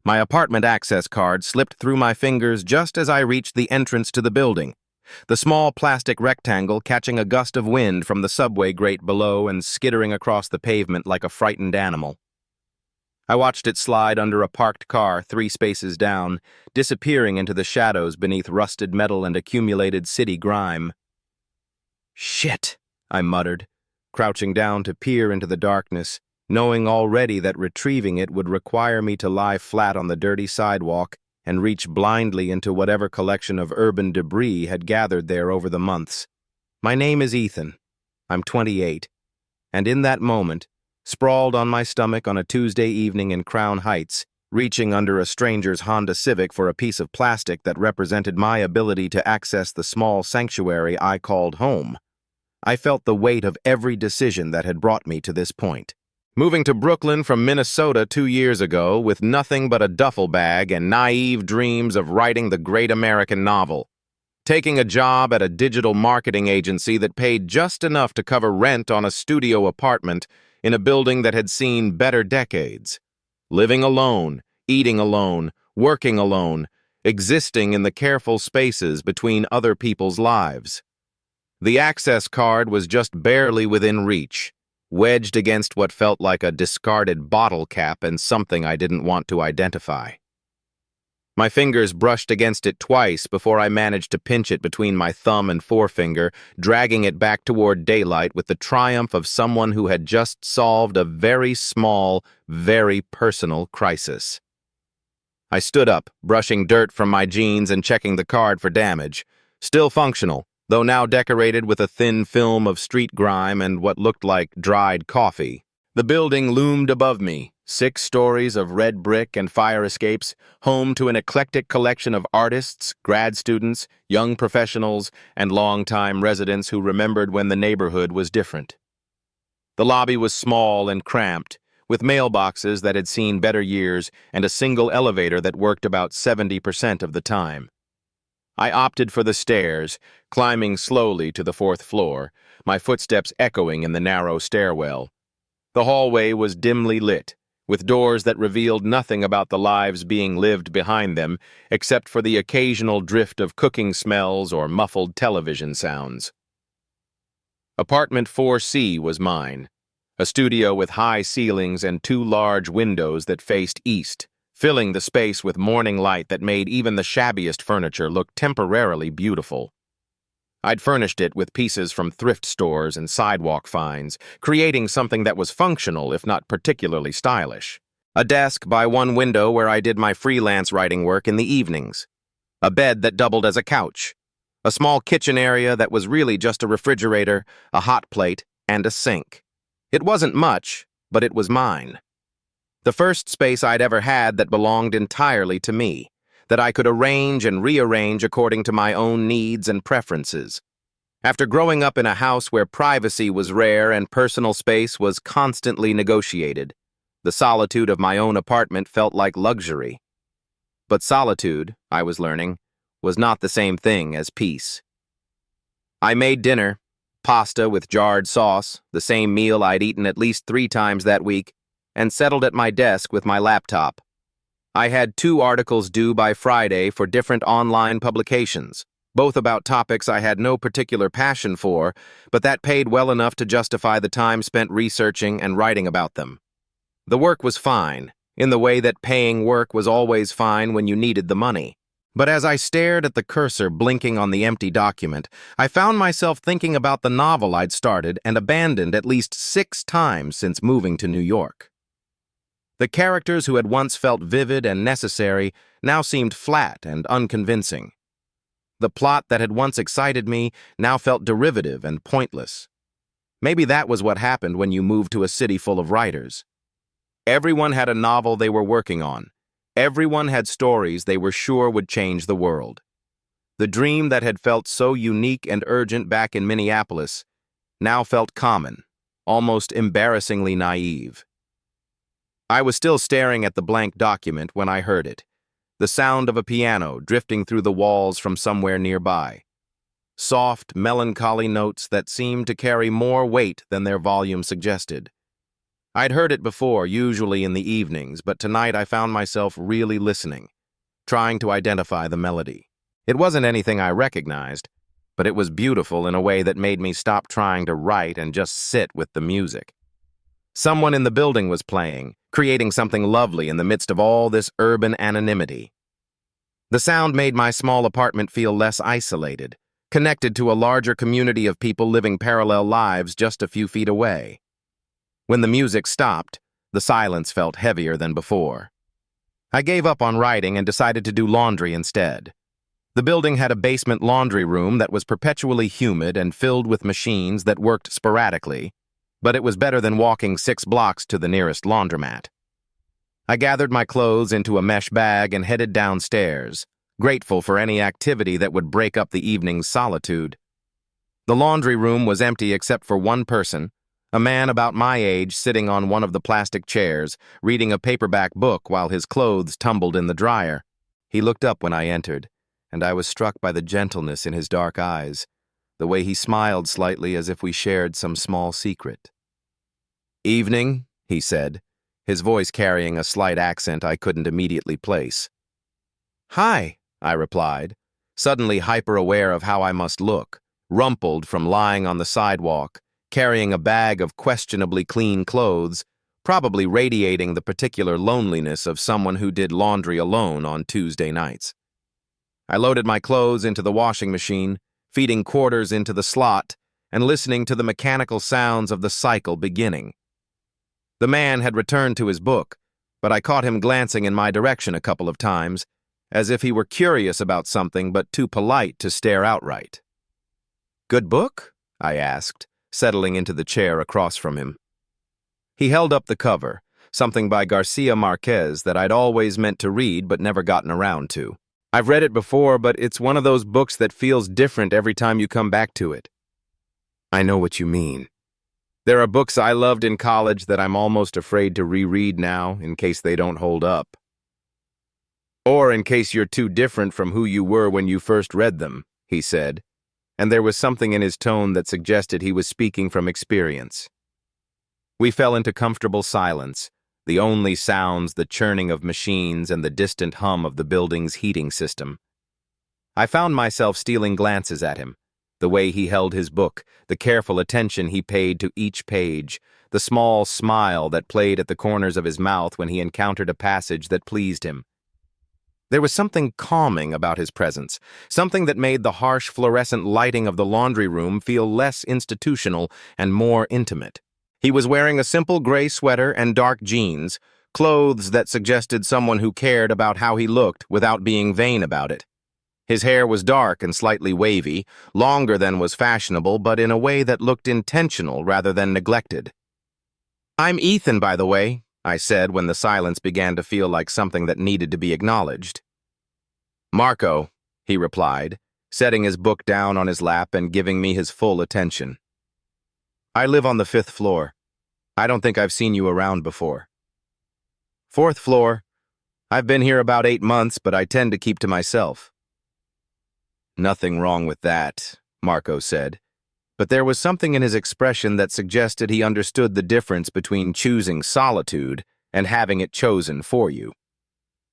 My apartment access card slipped through my fingers just as I reached the entrance to the building, the small plastic rectangle catching a gust of wind from the subway grate below and skittering across the pavement like a frightened animal. I watched it slide under a parked car 3 spaces down, disappearing into the shadows beneath rusted metal and accumulated city grime. "Shit," I muttered, crouching down to peer into the darkness, knowing already that retrieving it would require me to lie flat on the dirty sidewalk and reach blindly into whatever collection of urban debris had gathered there over the months. My name is Ethan. I'm 28, and in that moment, sprawled on my stomach on a Tuesday evening in Crown Heights, reaching under a stranger's Honda Civic for a piece of plastic that represented my ability to access the small sanctuary I called home, I felt the weight of every decision that had brought me to this point. Moving to Brooklyn from Minnesota 2 years ago with nothing but a duffel bag and naive dreams of writing the great American novel. Taking a job at a digital marketing agency that paid just enough to cover rent on a studio apartment in a building that had seen better decades. Living alone, eating alone, working alone, existing in the careful spaces between other people's lives. The access card was just barely within reach, wedged against what felt like a discarded bottle cap and something I didn't want to identify. My fingers brushed against it twice before I managed to pinch it between my thumb and forefinger, dragging it back toward daylight with the triumph of someone who had just solved a very small, very personal crisis. I stood up, brushing dirt from my jeans and checking the card for damage. Still functional, though now decorated with a thin film of street grime and what looked like dried coffee. The building loomed above me, 6 stories of red brick and fire escapes, home to an eclectic collection of artists, grad students, young professionals, and long-time residents who remembered when the neighborhood was different. The lobby was small and cramped, with mailboxes that had seen better years and a single elevator that worked about 70% of the time. I opted for the stairs, climbing slowly to the 4th floor, my footsteps echoing in the narrow stairwell. The hallway was dimly lit, with doors that revealed nothing about the lives being lived behind them, except for the occasional drift of cooking smells or muffled television sounds. Apartment 4C was mine, a studio with high ceilings and 2 large windows that faced east, filling the space with morning light that made even the shabbiest furniture look temporarily beautiful. I'd furnished it with pieces from thrift stores and sidewalk finds, creating something that was functional if not particularly stylish. A desk by one window where I did my freelance writing work in the evenings. A bed that doubled as a couch. A small kitchen area that was really just a refrigerator, a hot plate, and a sink. It wasn't much, but it was mine. The first space I'd ever had that belonged entirely to me, that I could arrange and rearrange according to my own needs and preferences. After growing up in a house where privacy was rare and personal space was constantly negotiated, the solitude of my own apartment felt like luxury. But solitude, I was learning, was not the same thing as peace. I made dinner, pasta with jarred sauce, the same meal I'd eaten at least 3 times that week, and settled at my desk with my laptop. I had 2 articles due by Friday for different online publications, both about topics I had no particular passion for, but that paid well enough to justify the time spent researching and writing about them. The work was fine, in the way that paying work was always fine when you needed the money. But as I stared at the cursor blinking on the empty document, I found myself thinking about the novel I'd started and abandoned at least 6 times since moving to New York. The characters who had once felt vivid and necessary now seemed flat and unconvincing. The plot that had once excited me now felt derivative and pointless. Maybe that was what happened when you moved to a city full of writers. Everyone had a novel they were working on. Everyone had stories they were sure would change the world. The dream that had felt so unique and urgent back in Minneapolis now felt common, almost embarrassingly naive. I was still staring at the blank document when I heard it, the sound of a piano drifting through the walls from somewhere nearby. Soft, melancholy notes that seemed to carry more weight than their volume suggested. I'd heard it before, usually in the evenings, but tonight I found myself really listening, trying to identify the melody. It wasn't anything I recognized, but it was beautiful in a way that made me stop trying to write and just sit with the music. Someone in the building was playing, creating something lovely in the midst of all this urban anonymity. The sound made my small apartment feel less isolated, connected to a larger community of people living parallel lives just a few feet away. When the music stopped, the silence felt heavier than before. I gave up on writing and decided to do laundry instead. The building had a basement laundry room that was perpetually humid and filled with machines that worked sporadically, but it was better than walking 6 blocks to the nearest laundromat. I gathered my clothes into a mesh bag and headed downstairs, grateful for any activity that would break up the evening's solitude. The laundry room was empty except for one person, a man about my age sitting on one of the plastic chairs, reading a paperback book while his clothes tumbled in the dryer. He looked up when I entered, and I was struck by the gentleness in his dark eyes, the way he smiled slightly as if we shared some small secret. "Evening," he said, his voice carrying a slight accent I couldn't immediately place. "Hi," I replied, suddenly hyper-aware of how I must look, rumpled from lying on the sidewalk, carrying a bag of questionably clean clothes, probably radiating the particular loneliness of someone who did laundry alone on Tuesday nights. I loaded my clothes into the washing machine, feeding quarters into the slot, and listening to the mechanical sounds of the cycle beginning. The man had returned to his book, but I caught him glancing in my direction a couple of times, as if he were curious about something but too polite to stare outright. "Good book?" I asked, settling into the chair across from him. He held up the cover, something by Garcia Marquez that I'd always meant to read but never gotten around to. "I've read it before, but it's one of those books that feels different every time you come back to it." "I know what you mean. There are books I loved in college that I'm almost afraid to reread now in case they don't hold up. Or in case you're too different from who you were when you first read them," he said, and there was something in his tone that suggested he was speaking from experience. We fell into comfortable silence, the only sounds the churning of machines and the distant hum of the building's heating system. I found myself stealing glances at him, the way he held his book, the careful attention he paid to each page, the small smile that played at the corners of his mouth when he encountered a passage that pleased him. There was something calming about his presence, something that made the harsh fluorescent lighting of the laundry room feel less institutional and more intimate. He was wearing a simple gray sweater and dark jeans, clothes that suggested someone who cared about how he looked without being vain about it. His hair was dark and slightly wavy, longer than was fashionable, but in a way that looked intentional rather than neglected. "I'm Ethan, by the way," I said when the silence began to feel like something that needed to be acknowledged. "Marco," he replied, setting his book down on his lap and giving me his full attention. "I live on the 5th floor. I don't think I've seen you around before." "4th floor. I've been here about 8 months, but I tend to keep to myself." "Nothing wrong with that," Marco said, but there was something in his expression that suggested he understood the difference between choosing solitude and having it chosen for you.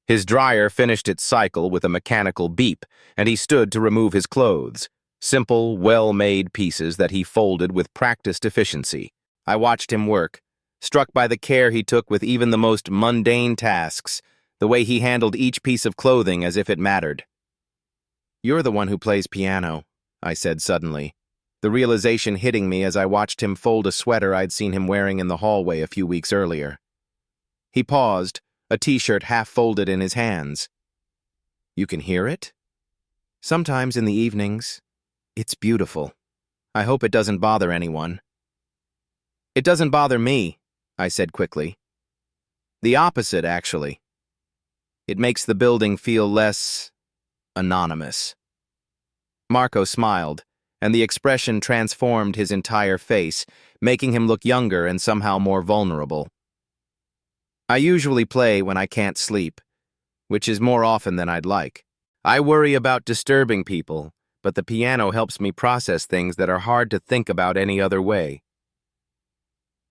His dryer finished its cycle with a mechanical beep, and he stood to remove his clothes, simple, well-made pieces that he folded with practiced efficiency. I watched him work, struck by the care he took with even the most mundane tasks, the way he handled each piece of clothing as if it mattered. "You're the one who plays piano," I said suddenly, the realization hitting me as I watched him fold a sweater I'd seen him wearing in the hallway a few weeks earlier. He paused, a t-shirt half folded in his hands. "You can hear it?" "Sometimes in the evenings. It's beautiful. I hope it doesn't bother anyone." "It doesn't bother me," I said quickly. "The opposite, actually. It makes the building feel less anonymous." Marco smiled, and the expression transformed his entire face, making him look younger and somehow more vulnerable. "I usually play when I can't sleep, which is more often than I'd like. I worry about disturbing people, but the piano helps me process things that are hard to think about any other way."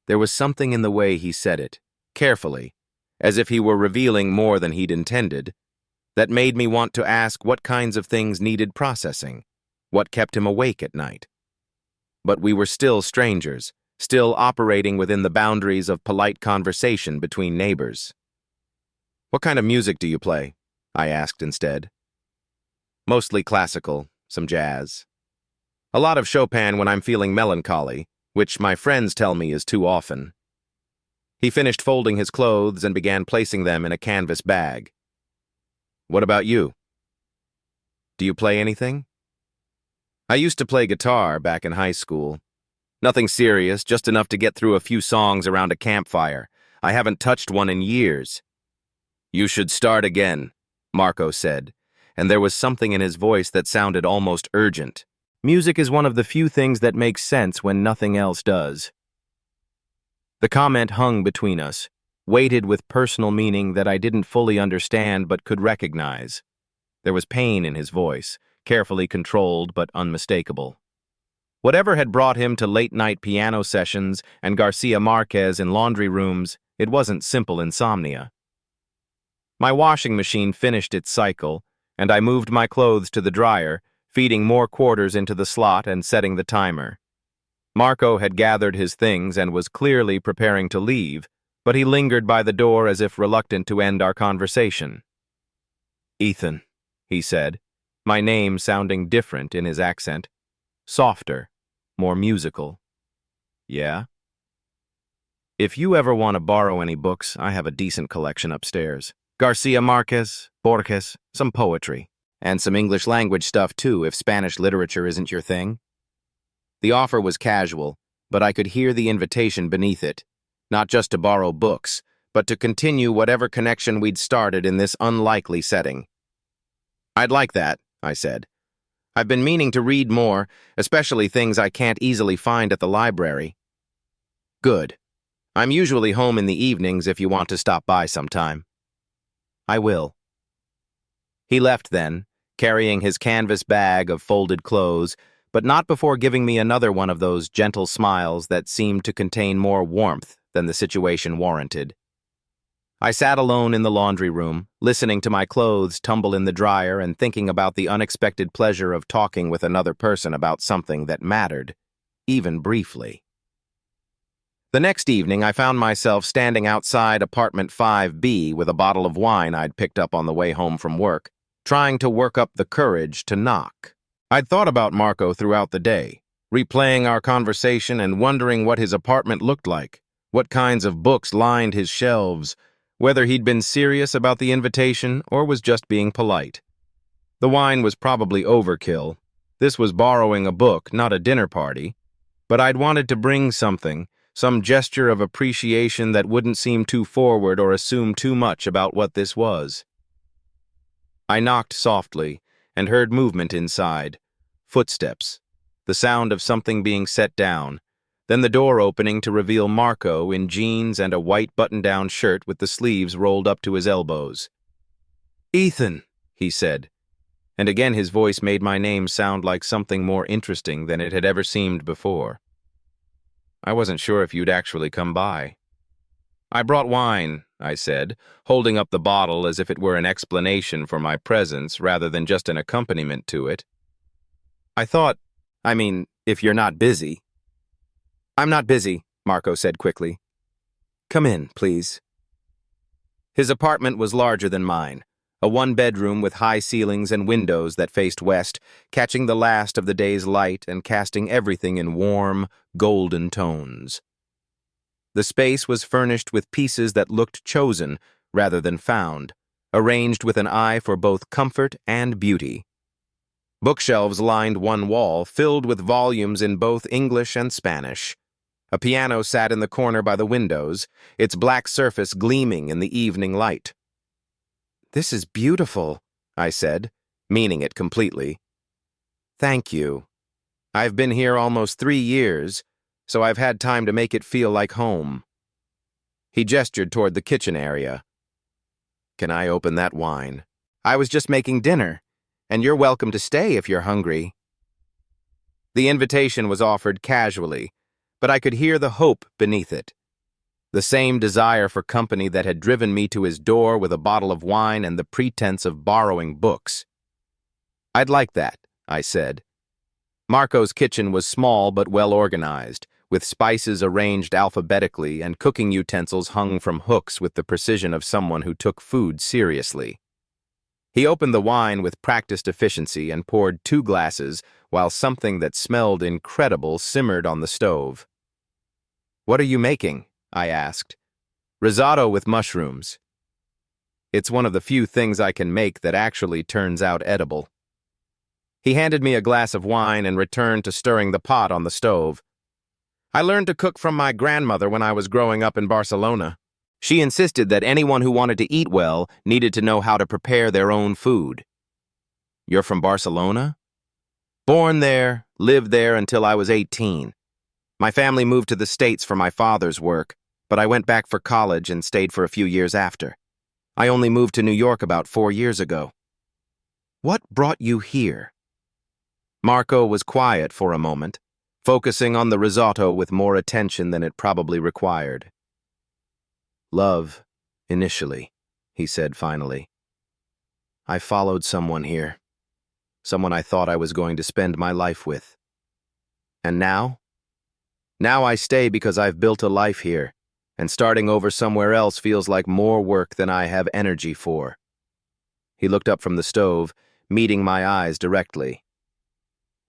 There was something in the way he said it, carefully, as if he were revealing more than he'd intended, that made me want to ask what kinds of things needed processing, what kept him awake at night. But we were still strangers, still operating within the boundaries of polite conversation between neighbors. "What kind of music do you play?" I asked instead. "Mostly classical, some jazz. A lot of Chopin when I'm feeling melancholy, which my friends tell me is too often." He finished folding his clothes and began placing them in a canvas bag. "What about you? Do you play anything?" "I used to play guitar back in high school. Nothing serious, just enough to get through a few songs around a campfire. I haven't touched one in years." "You should start again," Marco said, and there was something in his voice that sounded almost urgent. Music is one of the few things that makes sense when nothing else does. The comment hung between us, weighted with personal meaning that I didn't fully understand but could recognize. There was pain in his voice, carefully controlled but unmistakable. Whatever had brought him to late-night piano sessions and Garcia Marquez in laundry rooms, it wasn't simple insomnia. My washing machine finished its cycle, and I moved my clothes to the dryer, feeding more quarters into the slot and setting the timer. Marco had gathered his things and was clearly preparing to leave, but he lingered by the door as if reluctant to end our conversation. "Ethan," he said, my name sounding different in his accent, softer, more musical. "Yeah?" "If you ever want to borrow any books, I have a decent collection upstairs. Garcia Marquez, Borges, some poetry, and some English language stuff too if Spanish literature isn't your thing." The offer was casual, but I could hear the invitation beneath it, not just to borrow books, but to continue whatever connection we'd started in this unlikely setting. "I'd like that," I said. "I've been meaning to read more, especially things I can't easily find at the library." "Good. I'm usually home in the evenings if you want to stop by sometime." "I will." He left then, carrying his canvas bag of folded clothes, but not before giving me another one of those gentle smiles that seemed to contain more warmth than the situation warranted. I sat alone in the laundry room, listening to my clothes tumble in the dryer and thinking about the unexpected pleasure of talking with another person about something that mattered, even briefly. The next evening, I found myself standing outside apartment 5B with a bottle of wine I'd picked up on the way home from work, trying to work up the courage to knock. I'd thought about Marco throughout the day, replaying our conversation and wondering what his apartment looked like, what kinds of books lined his shelves, whether he'd been serious about the invitation or was just being polite. The wine was probably overkill. This was borrowing a book, not a dinner party. But I'd wanted to bring something, some gesture of appreciation that wouldn't seem too forward or assume too much about what this was. I knocked softly and heard movement inside, footsteps, the sound of something being set down, then the door opening to reveal Marco in jeans and a white button-down shirt with the sleeves rolled up to his elbows. "Ethan," he said, and again his voice made my name sound like something more interesting than it had ever seemed before. "I wasn't sure if you'd actually come by." "I brought wine," I said, holding up the bottle as if it were an explanation for my presence rather than just an accompaniment to it. If you're not busy." "I'm not busy," Marco said quickly. "Come in, please." His apartment was larger than mine, a one-bedroom with high ceilings and windows that faced west, catching the last of the day's light and casting everything in warm, golden tones. The space was furnished with pieces that looked chosen rather than found, arranged with an eye for both comfort and beauty. Bookshelves lined one wall, filled with volumes in both English and Spanish. A piano sat in the corner by the windows, its black surface gleaming in the evening light. "This is beautiful," I said, meaning it completely. "Thank you. I've been here almost 3 years, so I've had time to make it feel like home." He gestured toward the kitchen area. "Can I open that wine? I was just making dinner, and you're welcome to stay if you're hungry." The invitation was offered casually, but I could hear the hope beneath it, The same desire for company that had driven me to his door with a bottle of wine and the pretense of borrowing books. "I'd like that," I said. Marco's kitchen was small but well organized, with spices arranged alphabetically and cooking utensils hung from hooks with the precision of someone who took food seriously. He opened the wine with practiced efficiency and poured 2 glasses while something that smelled incredible simmered on the stove. "What are you making?" I asked. "Risotto with mushrooms. It's one of the few things I can make that actually turns out edible." He handed me a glass of wine and returned to stirring the pot on the stove. "I learned to cook from my grandmother when I was growing up in Barcelona. She insisted that anyone who wanted to eat well needed to know how to prepare their own food." "You're from Barcelona?" "Born there, lived there until I was 18. My family moved to the States for my father's work, but I went back for college and stayed for a few years after. I only moved to New York about 4 years ago." "What brought you here?" Marco was quiet for a moment, focusing on the risotto with more attention than it probably required. "Love, initially," he said finally. "I followed someone here, someone I thought I was going to spend my life with. And now? Now I stay because I've built a life here, and starting over somewhere else feels like more work than I have energy for." He looked up from the stove, meeting my eyes directly.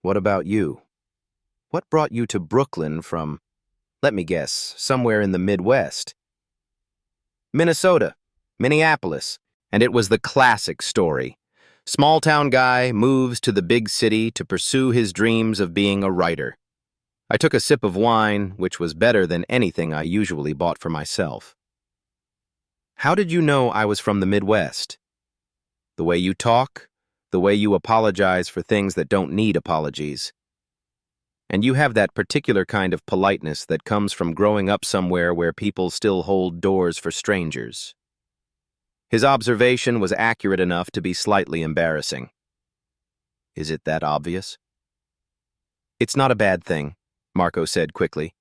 "What about you? What brought you to Brooklyn from, let me guess, somewhere in the Midwest?" "Minnesota, Minneapolis, and it was the classic story. Small-town guy moves to the big city to pursue his dreams of being a writer." I took a sip of wine, which was better than anything I usually bought for myself. "How did you know I was from the Midwest?" "The way you talk, the way you apologize for things that don't need apologies. And you have that particular kind of politeness that comes from growing up somewhere where people still hold doors for strangers." His observation was accurate enough to be slightly embarrassing. "Is it that obvious?" "It's not a bad thing," Marco said quickly.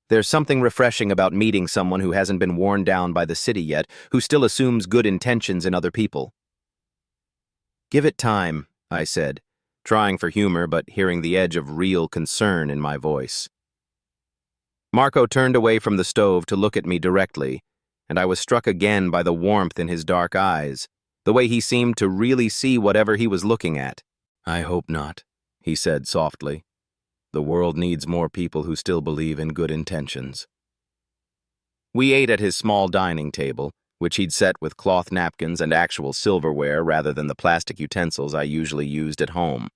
"There's something refreshing about meeting someone who hasn't been worn down by the city yet, who still assumes good intentions in other people." "Give it time," I said, trying for humor but hearing the edge of real concern in my voice. Marco turned away from the stove to look at me directly, and I was struck again by the warmth in his dark eyes, the way he seemed to really see whatever he was looking at. "I hope not," he said softly. "The world needs more people who still believe in good intentions." We ate at his small dining table, which he'd set with cloth napkins and actual silverware rather than the plastic utensils I usually used at home.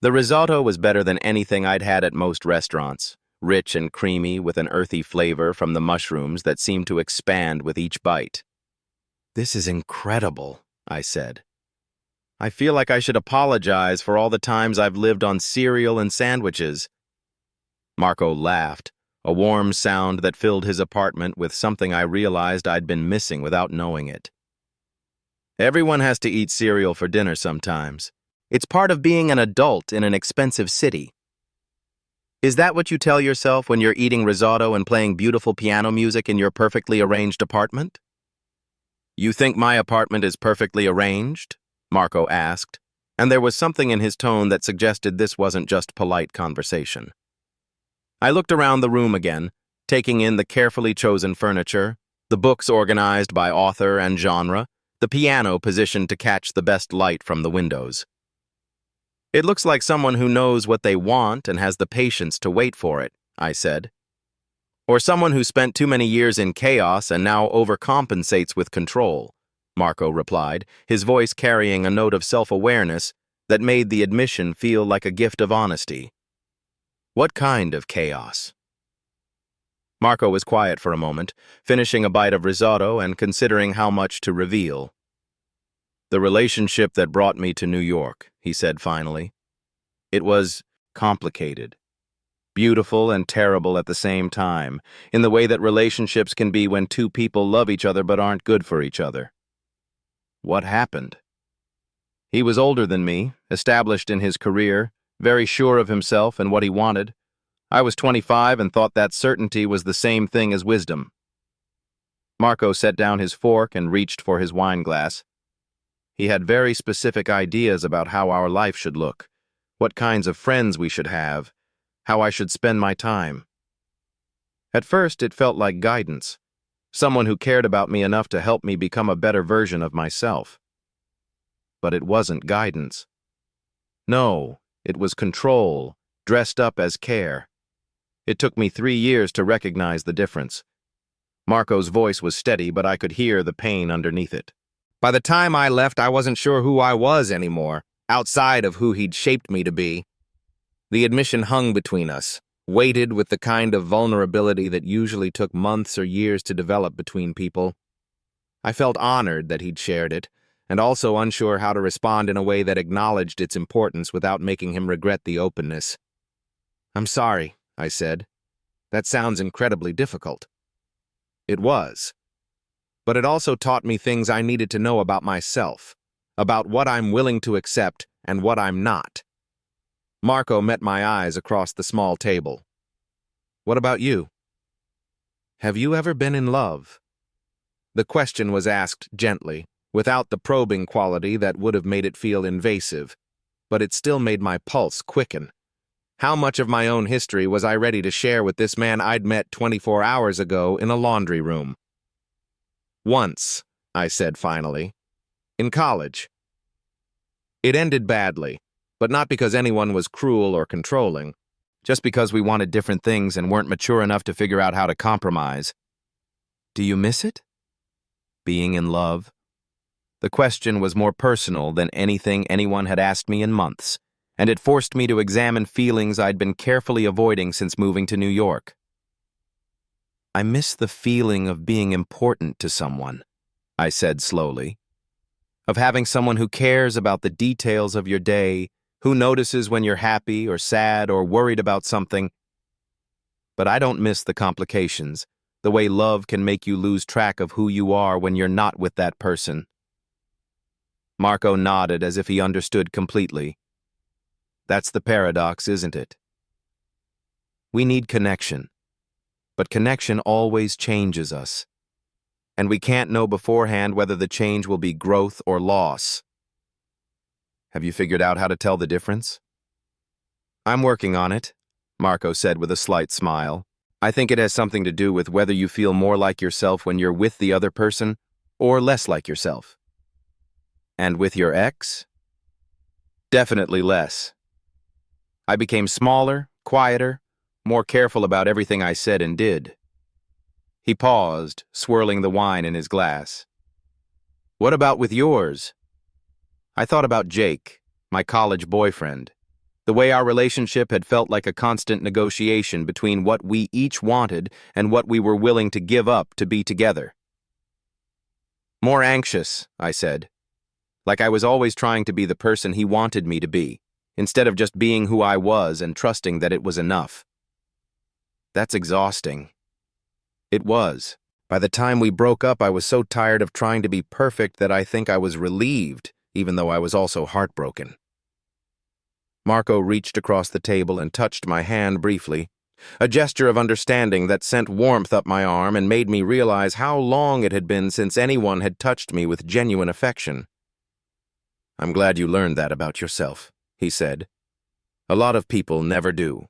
The risotto was better than anything I'd had at most restaurants, rich and creamy with an earthy flavor from the mushrooms that seemed to expand with each bite. "This is incredible," I said. "I feel like I should apologize for all the times I've lived on cereal and sandwiches." Marco laughed, a warm sound that filled his apartment with something I realized I'd been missing without knowing it. "Everyone has to eat cereal for dinner sometimes. It's part of being an adult in an expensive city." "Is that what you tell yourself when you're eating risotto and playing beautiful piano music in your perfectly arranged apartment?" "You think my apartment is perfectly arranged?" Marco asked, and there was something in his tone that suggested this wasn't just polite conversation. I looked around the room again, taking in the carefully chosen furniture, the books organized by author and genre, the piano positioned to catch the best light from the windows. "It looks like someone who knows what they want and has the patience to wait for it," I said. "Or someone who spent too many years in chaos and now overcompensates with control," Marco replied, his voice carrying a note of self-awareness that made the admission feel like a gift of honesty. "What kind of chaos?" Marco was quiet for a moment, finishing a bite of risotto and considering how much to reveal. "The relationship that brought me to New York," he said finally. "It was complicated. Beautiful and terrible at the same time, in the way that relationships can be when two people love each other but aren't good for each other." "What happened?" "He was older than me, established in his career, very sure of himself and what he wanted, I was 25 and thought that certainty was the same thing as wisdom. Marco set down his fork and reached for his wine glass. He had very specific ideas about how our life should look, what kinds of friends we should have, how I should spend my time. At first, it felt like guidance, someone who cared about me enough to help me become a better version of myself. But it wasn't guidance. No, it was control, dressed up as care. It took me 3 years to recognize the difference. Marco's voice was steady, but I could hear the pain underneath it. By the time I left, I wasn't sure who I was anymore, outside of who he'd shaped me to be. The admission hung between us, weighted with the kind of vulnerability that usually took months or years to develop between people. I felt honored that he'd shared it, and also unsure how to respond in a way that acknowledged its importance without making him regret the openness. "I'm sorry," I said. "That sounds incredibly difficult." It was. But it also taught me things I needed to know about myself, about what I'm willing to accept and what I'm not. Marco met my eyes across the small table. "What about you? Have you ever been in love?" The question was asked gently, without the probing quality that would have made it feel invasive, but it still made my pulse quicken. How much of my own history was I ready to share with this man I'd met 24 hours ago in a laundry room? "Once," I said finally. "In college." It ended badly, but not because anyone was cruel or controlling, just because we wanted different things and weren't mature enough to figure out how to compromise. "Do you miss it? Being in love?" The question was more personal than anything anyone had asked me in months, and it forced me to examine feelings I'd been carefully avoiding since moving to New York. "I miss the feeling of being important to someone," I said slowly. "Of having someone who cares about the details of your day, who notices when you're happy or sad or worried about something. But I don't miss the complications, the way love can make you lose track of who you are when you're not with that person." Marco nodded as if he understood completely. "That's the paradox, isn't it? We need connection, but connection always changes us, and we can't know beforehand whether the change will be growth or loss." "Have you figured out how to tell the difference?" "I'm working on it," Marco said with a slight smile. "I think it has something to do with whether you feel more like yourself when you're with the other person, or less like yourself." "And with your ex?" "Definitely less. I became smaller, quieter, more careful about everything I said and did." He paused, swirling the wine in his glass. "What about with yours?" I thought about Jake, my college boyfriend. The way our relationship had felt like a constant negotiation between what we each wanted and what we were willing to give up to be together. "More anxious," I said. Like I was always trying to be the person he wanted me to be, instead of just being who I was and trusting that it was enough. "That's exhausting." It was. By the time we broke up, I was so tired of trying to be perfect that I think I was relieved, even though I was also heartbroken. Marco reached across the table and touched my hand briefly, a gesture of understanding that sent warmth up my arm and made me realize how long it had been since anyone had touched me with genuine affection. "I'm glad you learned that about yourself," he said. "A lot of people never do."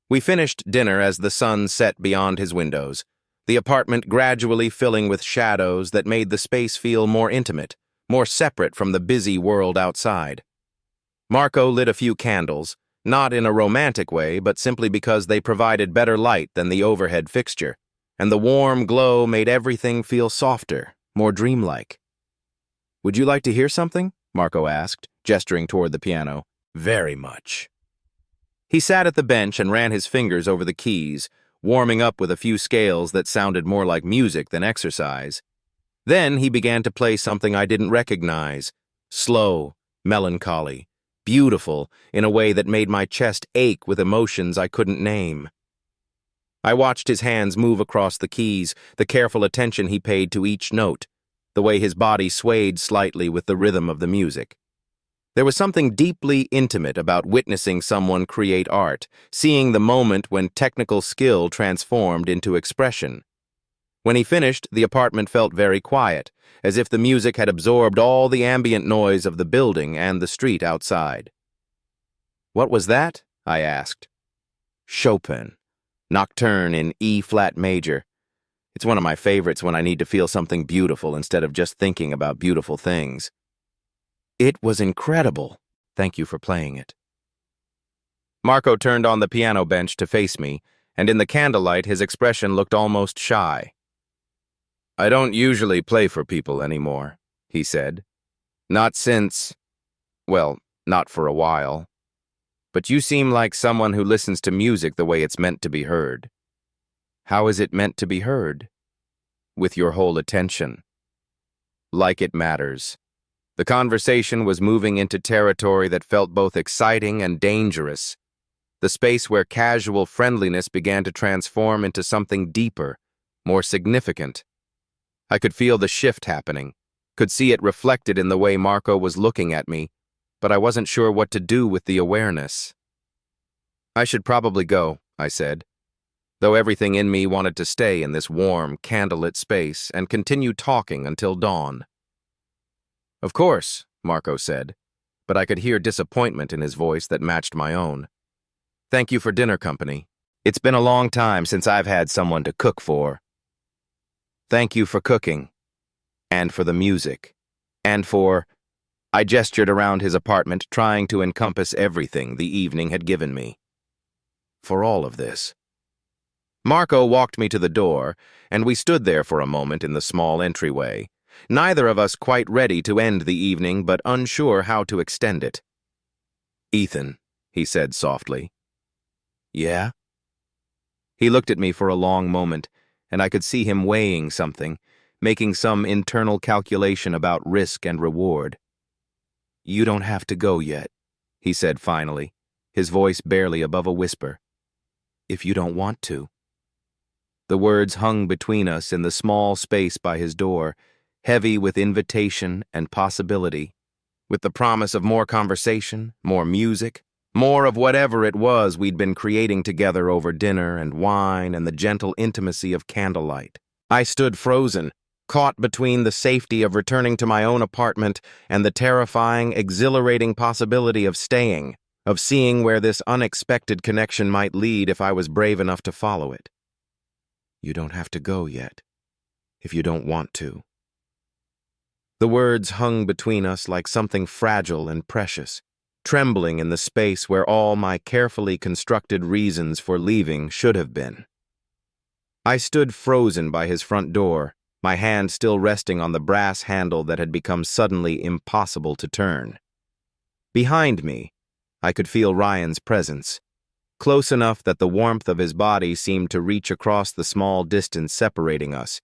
We finished dinner as the sun set beyond his windows, the apartment gradually filling with shadows that made the space feel more intimate, more separate from the busy world outside. Marco lit a few candles, not in a romantic way, but simply because they provided better light than the overhead fixture, and the warm glow made everything feel softer, more dreamlike. "Would you like to hear something?" Marco asked, gesturing toward the piano. "Very much." He sat at the bench and ran his fingers over the keys, warming up with a few scales that sounded more like music than exercise. Then he began to play something I didn't recognize, slow, melancholy, beautiful in a way that made my chest ache with emotions I couldn't name. I watched his hands move across the keys, the careful attention he paid to each note, the way his body swayed slightly with the rhythm of the music. There was something deeply intimate about witnessing someone create art, seeing the moment when technical skill transformed into expression. When he finished, the apartment felt very quiet, as if the music had absorbed all the ambient noise of the building and the street outside. "What was that?" I asked. "Chopin. Nocturne in E-flat major. It's one of my favorites when I need to feel something beautiful instead of just thinking about beautiful things." "It was incredible. Thank you for playing it." Marco turned on the piano bench to face me, and in the candlelight his expression looked almost shy. "I don't usually play for people anymore," he said. "Not since, well, not for a while. But you seem like someone who listens to music the way it's meant to be heard." "How is it meant to be heard?" "With your whole attention. Like it matters." The conversation was moving into territory that felt both exciting and dangerous, the space where casual friendliness began to transform into something deeper, more significant. I could feel the shift happening, could see it reflected in the way Marco was looking at me, but I wasn't sure what to do with the awareness. "I should probably go," I said, though everything in me wanted to stay in this warm, candlelit space and continue talking until dawn. "Of course," Marco said, but I could hear disappointment in his voice that matched my own. "Thank you for dinner company. It's been a long time since I've had someone to cook for." "Thank you for cooking, and for the music, and for—" I gestured around his apartment, trying to encompass everything the evening had given me. "For all of this." Marco walked me to the door, and we stood there for a moment in the small entryway, neither of us quite ready to end the evening but unsure how to extend it. "Ethan," he said softly. "Yeah?" He looked at me for a long moment, and I could see him weighing something, making some internal calculation about risk and reward. "You don't have to go yet," he said finally, his voice barely above a whisper. "If you don't want to." The words hung between us in the small space by his door, heavy with invitation and possibility, with the promise of more conversation, more music, more of whatever it was we'd been creating together over dinner and wine and the gentle intimacy of candlelight. I stood frozen, caught between the safety of returning to my own apartment and the terrifying, exhilarating possibility of staying, of seeing where this unexpected connection might lead if I was brave enough to follow it. "You don't have to go yet, if you don't want to." The words hung between us like something fragile and precious, trembling in the space where all my carefully constructed reasons for leaving should have been. I stood frozen by his front door, my hand still resting on the brass handle that had become suddenly impossible to turn. Behind me, I could feel Ryan's presence, close enough that the warmth of his body seemed to reach across the small distance separating us,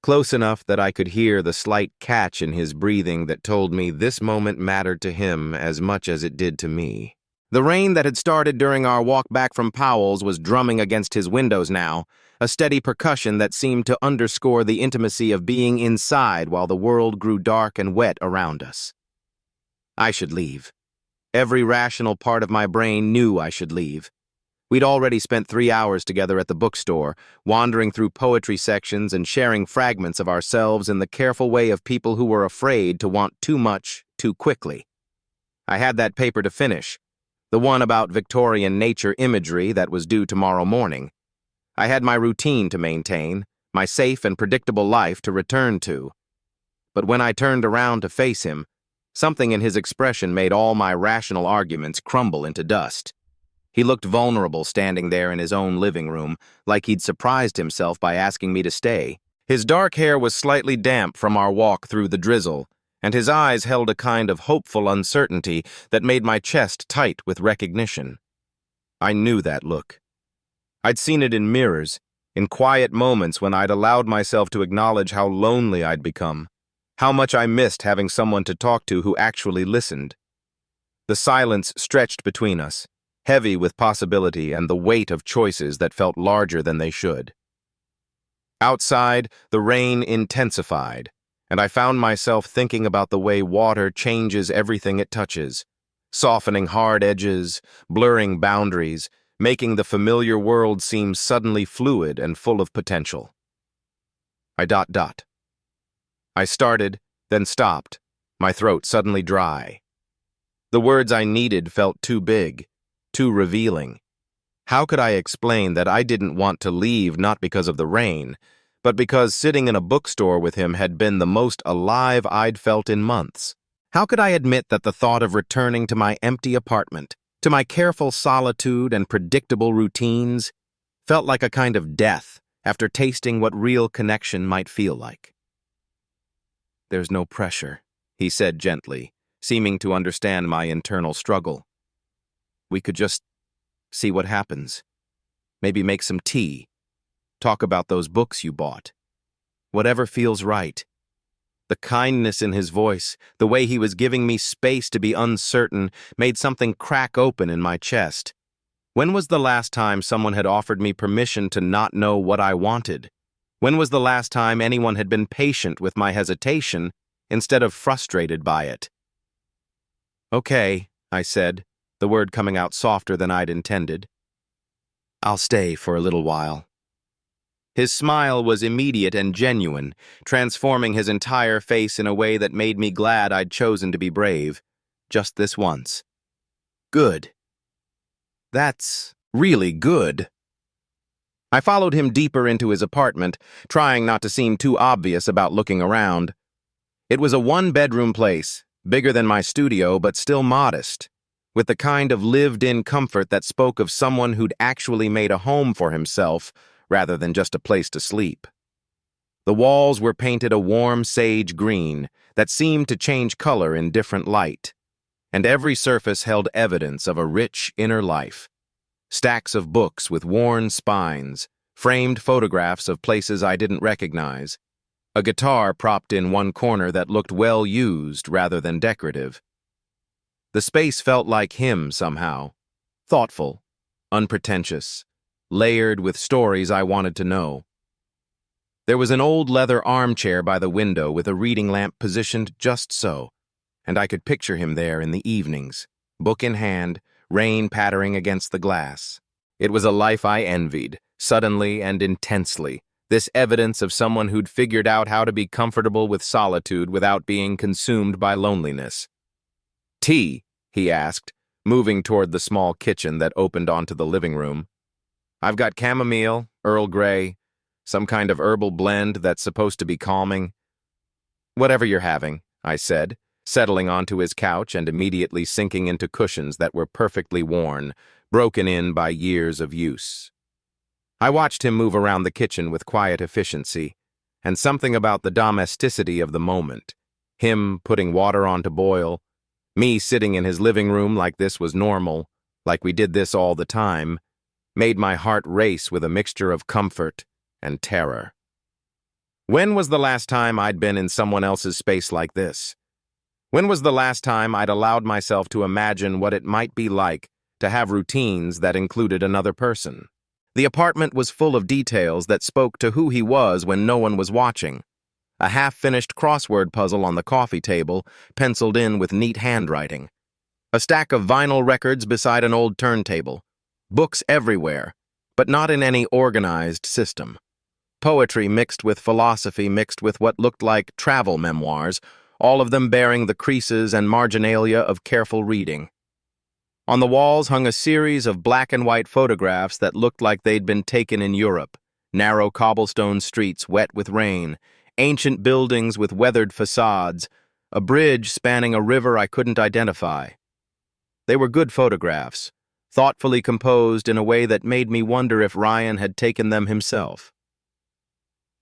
close enough that I could hear the slight catch in his breathing that told me this moment mattered to him as much as it did to me. The rain that had started during our walk back from Powell's was drumming against his windows now, a steady percussion that seemed to underscore the intimacy of being inside while the world grew dark and wet around us. I should leave. Every rational part of my brain knew I should leave. We'd already spent 3 hours together at the bookstore, wandering through poetry sections and sharing fragments of ourselves in the careful way of people who were afraid to want too much too quickly. I had that paper to finish, the one about Victorian nature imagery that was due tomorrow morning. I had my routine to maintain, my safe and predictable life to return to. But when I turned around to face him, something in his expression made all my rational arguments crumble into dust. He looked vulnerable standing there in his own living room, like he'd surprised himself by asking me to stay. His dark hair was slightly damp from our walk through the drizzle, and his eyes held a kind of hopeful uncertainty that made my chest tight with recognition. I knew that look. I'd seen it in mirrors, in quiet moments when I'd allowed myself to acknowledge how lonely I'd become, how much I missed having someone to talk to who actually listened. The silence stretched between us, heavy with possibility and the weight of choices that felt larger than they should. Outside, the rain intensified, and I found myself thinking about the way water changes everything it touches, softening hard edges, blurring boundaries, making the familiar world seem suddenly fluid and full of potential. I started, then stopped, my throat suddenly dry. The words I needed felt too big, too revealing. How could I explain that I didn't want to leave not because of the rain, but because sitting in a bookstore with him had been the most alive I'd felt in months? How could I admit that the thought of returning to my empty apartment, to my careful solitude and predictable routines, felt like a kind of death after tasting what real connection might feel like? "There's no pressure," he said gently, seeming to understand my internal struggle. "We could just see what happens. Maybe make some tea. Talk about those books you bought. Whatever feels right." The kindness in his voice, the way he was giving me space to be uncertain, made something crack open in my chest. When was the last time someone had offered me permission to not know what I wanted? When was the last time anyone had been patient with my hesitation instead of frustrated by it? "Okay," I said, the word coming out softer than I'd intended. "I'll stay for a little while." His smile was immediate and genuine, transforming his entire face in a way that made me glad I'd chosen to be brave, just this once. "Good. That's really good." I followed him deeper into his apartment, trying not to seem too obvious about looking around. It was a one-bedroom place, bigger than my studio but still modest, with the kind of lived-in comfort that spoke of someone who'd actually made a home for himself rather than just a place to sleep. The walls were painted a warm sage green that seemed to change color in different light, and every surface held evidence of a rich inner life. Stacks of books with worn spines, framed photographs of places I didn't recognize, a guitar propped in one corner that looked well used rather than decorative. The space felt like him somehow, thoughtful, unpretentious, layered with stories I wanted to know. There was an old leather armchair by the window with a reading lamp positioned just so, and I could picture him there in the evenings, book in hand, rain pattering against the glass. It was a life I envied, suddenly and intensely, this evidence of someone who'd figured out how to be comfortable with solitude without being consumed by loneliness. "Tea?" he asked, moving toward the small kitchen that opened onto the living room. "I've got chamomile, Earl Grey, some kind of herbal blend that's supposed to be calming." "Whatever you're having," I said, settling onto his couch and immediately sinking into cushions that were perfectly worn, broken in by years of use. I watched him move around the kitchen with quiet efficiency, and something about the domesticity of the moment, him putting water on to boil, me sitting in his living room like this was normal, like we did this all the time, made my heart race with a mixture of comfort and terror. When was the last time I'd been in someone else's space like this? When was the last time I'd allowed myself to imagine what it might be like to have routines that included another person? The apartment was full of details that spoke to who he was when no one was watching. A half-finished crossword puzzle on the coffee table, penciled in with neat handwriting. A stack of vinyl records beside an old turntable. Books everywhere, but not in any organized system. Poetry mixed with philosophy mixed with what looked like travel memoirs, all of them bearing the creases and marginalia of careful reading. On the walls hung a series of black and white photographs that looked like they'd been taken in Europe. Narrow cobblestone streets wet with rain, ancient buildings with weathered facades, a bridge spanning a river I couldn't identify. They were good photographs, thoughtfully composed in a way that made me wonder if Ryan had taken them himself.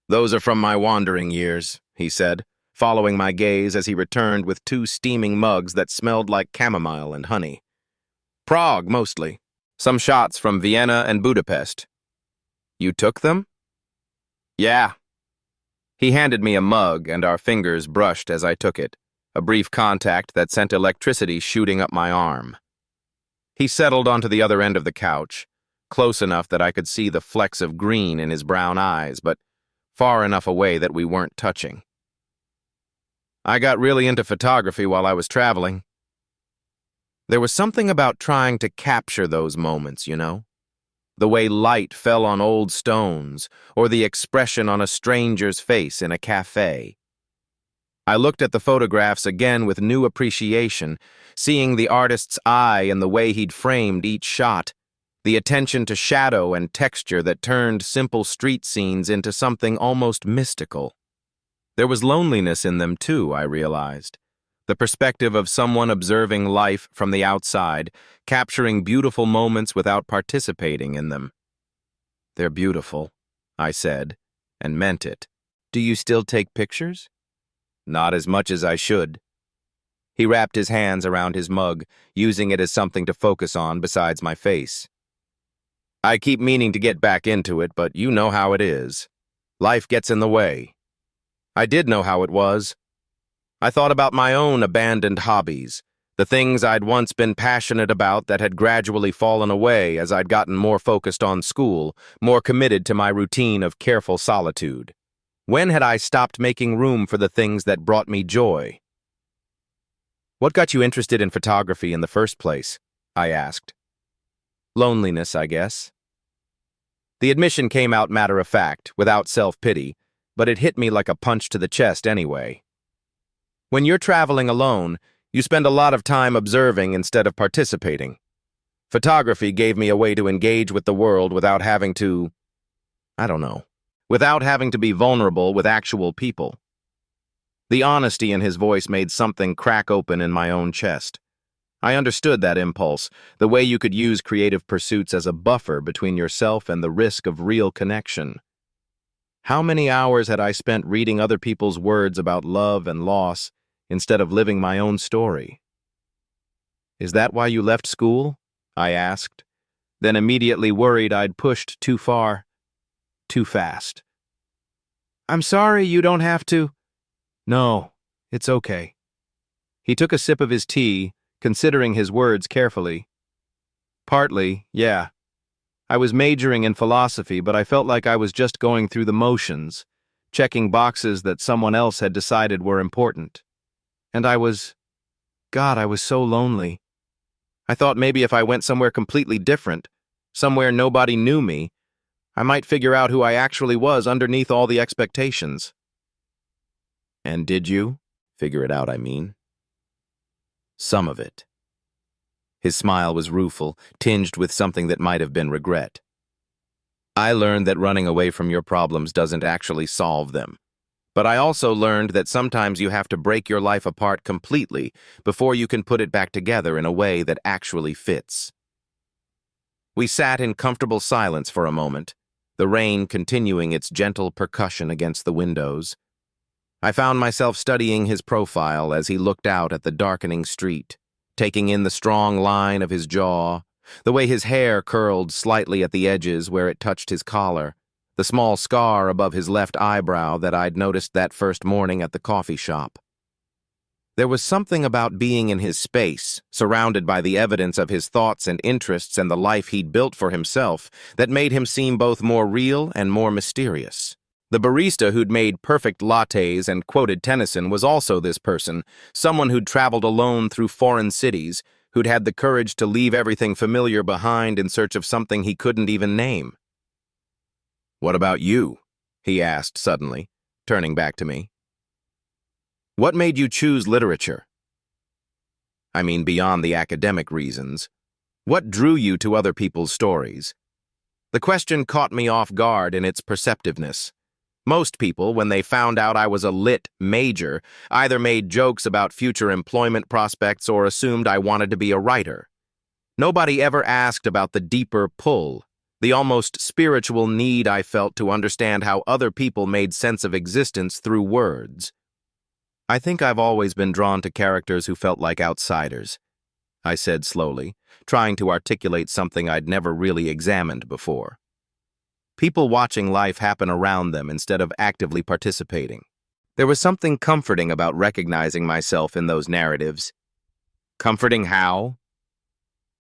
"Those are from my wandering years," he said, following my gaze as he returned with 2 steaming mugs that smelled like chamomile and honey. "Prague, mostly. Some shots from Vienna and Budapest." "You took them?" "Yeah." He handed me a mug, and our fingers brushed as I took it, a brief contact that sent electricity shooting up my arm. He settled onto the other end of the couch, close enough that I could see the flecks of green in his brown eyes, but far enough away that we weren't touching. "I got really into photography while I was traveling." There was something about trying to capture those moments, you know? The way light fell on old stones, or the expression on a stranger's face in a cafe. I looked at the photographs again with new appreciation, seeing the artist's eye and the way he'd framed each shot, the attention to shadow and texture that turned simple street scenes into something almost mystical. There was loneliness in them too, I realized. The perspective of someone observing life from the outside, capturing beautiful moments without participating in them. "They're beautiful," I said, and meant it. "Do you still take pictures?" "Not as much as I should." He wrapped his hands around his mug, using it as something to focus on besides my face. "I keep meaning to get back into it, but you know how it is. Life gets in the way." I did know how it was. I thought about my own abandoned hobbies, the things I'd once been passionate about that had gradually fallen away as I'd gotten more focused on school, more committed to my routine of careful solitude. When had I stopped making room for the things that brought me joy? "What got you interested in photography in the first place?" I asked. "Loneliness, I guess." The admission came out matter-of-fact, without self-pity, but it hit me like a punch to the chest anyway. When you're traveling alone, you spend a lot of time observing instead of participating. Photography gave me a way to engage with the world without having to, without having to be vulnerable with actual people. The honesty in his voice made something crack open in my own chest. I understood that impulse, the way you could use creative pursuits as a buffer between yourself and the risk of real connection. How many hours had I spent reading other people's words about love and loss instead of living my own story? "Is that why you left school?" I asked, then immediately worried I'd pushed too far, too fast. "I'm sorry, you don't have to." "No, it's okay." He took a sip of his tea, considering his words carefully. "Partly, yeah. I was majoring in philosophy, but I felt like I was just going through the motions, checking boxes that someone else had decided were important. And I was so lonely. I thought maybe if I went somewhere completely different, somewhere nobody knew me, I might figure out who I actually was underneath all the expectations." "And did you? Figure it out, I mean." "Some of it." His smile was rueful, tinged with something that might have been regret. "I learned that running away from your problems doesn't actually solve them. But I also learned that sometimes you have to break your life apart completely before you can put it back together in a way that actually fits." We sat in comfortable silence for a moment, the rain continuing its gentle percussion against the windows. I found myself studying his profile as he looked out at the darkening street, taking in the strong line of his jaw, the way his hair curled slightly at the edges where it touched his collar, the small scar above his left eyebrow that I'd noticed that first morning at the coffee shop. There was something about being in his space, surrounded by the evidence of his thoughts and interests and the life he'd built for himself, that made him seem both more real and more mysterious. The barista who'd made perfect lattes and quoted Tennyson was also this person, someone who'd traveled alone through foreign cities, who'd had the courage to leave everything familiar behind in search of something he couldn't even name. "What about you?" he asked suddenly, turning back to me. "What made you choose literature? I mean, beyond the academic reasons. What drew you to other people's stories?" The question caught me off guard in its perceptiveness. Most people, when they found out I was a lit major, either made jokes about future employment prospects or assumed I wanted to be a writer. Nobody ever asked about the deeper pull, the almost spiritual need I felt to understand how other people made sense of existence through words. "I think I've always been drawn to characters who felt like outsiders," I said slowly, trying to articulate something I'd never really examined before. People watching life happen around them instead of actively participating. There was something comforting about recognizing myself in those narratives. Comforting how?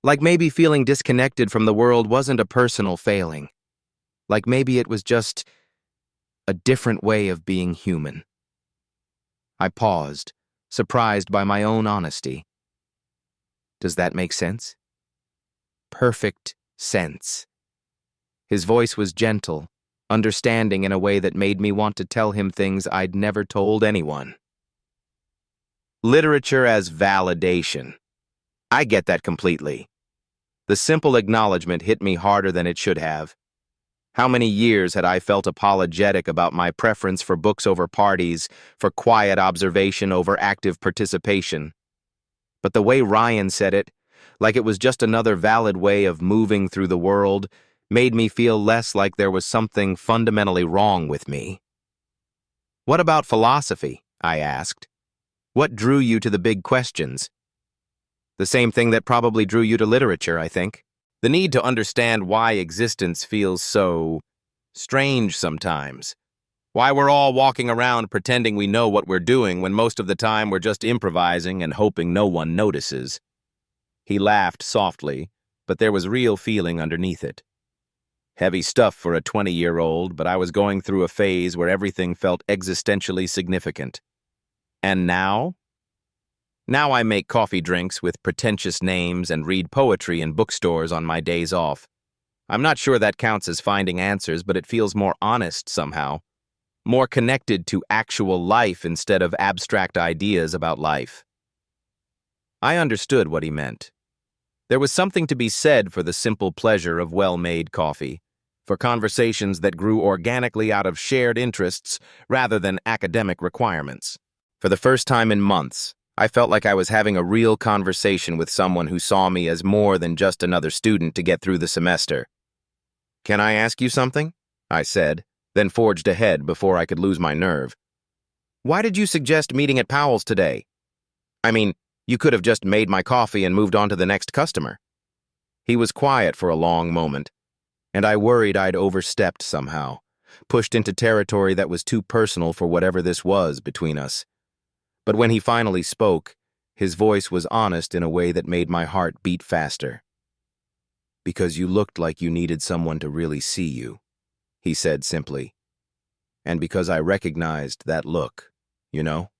Like maybe feeling disconnected from the world wasn't a personal failing. Like maybe it was just a different way of being human. I paused, surprised by my own honesty. Does that make sense? Perfect sense. His voice was gentle, understanding in a way that made me want to tell him things I'd never told anyone. Literature as validation. I get that completely. The simple acknowledgement hit me harder than it should have. How many years had I felt apologetic about my preference for books over parties, for quiet observation over active participation? But the way Ryan said it, like it was just another valid way of moving through the world, made me feel less like there was something fundamentally wrong with me. What about philosophy? I asked. What drew you to the big questions? The same thing that probably drew you to literature, I think. The need to understand why existence feels so strange sometimes. Why we're all walking around pretending we know what we're doing when most of the time we're just improvising and hoping no one notices. He laughed softly, but there was real feeling underneath it. Heavy stuff for a 20-year-old, but I was going through a phase where everything felt existentially significant. And now? Now I make coffee drinks with pretentious names and read poetry in bookstores on my days off. I'm not sure that counts as finding answers, but it feels more honest somehow. More connected to actual life instead of abstract ideas about life. I understood what he meant. There was something to be said for the simple pleasure of well-made coffee, for conversations that grew organically out of shared interests rather than academic requirements. For the first time in months, I felt like I was having a real conversation with someone who saw me as more than just another student to get through the semester. "Can I ask you something?" I said, then forged ahead before I could lose my nerve. "Why did you suggest meeting at Powell's today? I mean, you could have just made my coffee and moved on to the next customer." He was quiet for a long moment, and I worried I'd overstepped somehow, pushed into territory that was too personal for whatever this was between us. But when he finally spoke, his voice was honest in a way that made my heart beat faster. "Because you looked like you needed someone to really see you," he said simply. "And because I recognized that look, you know?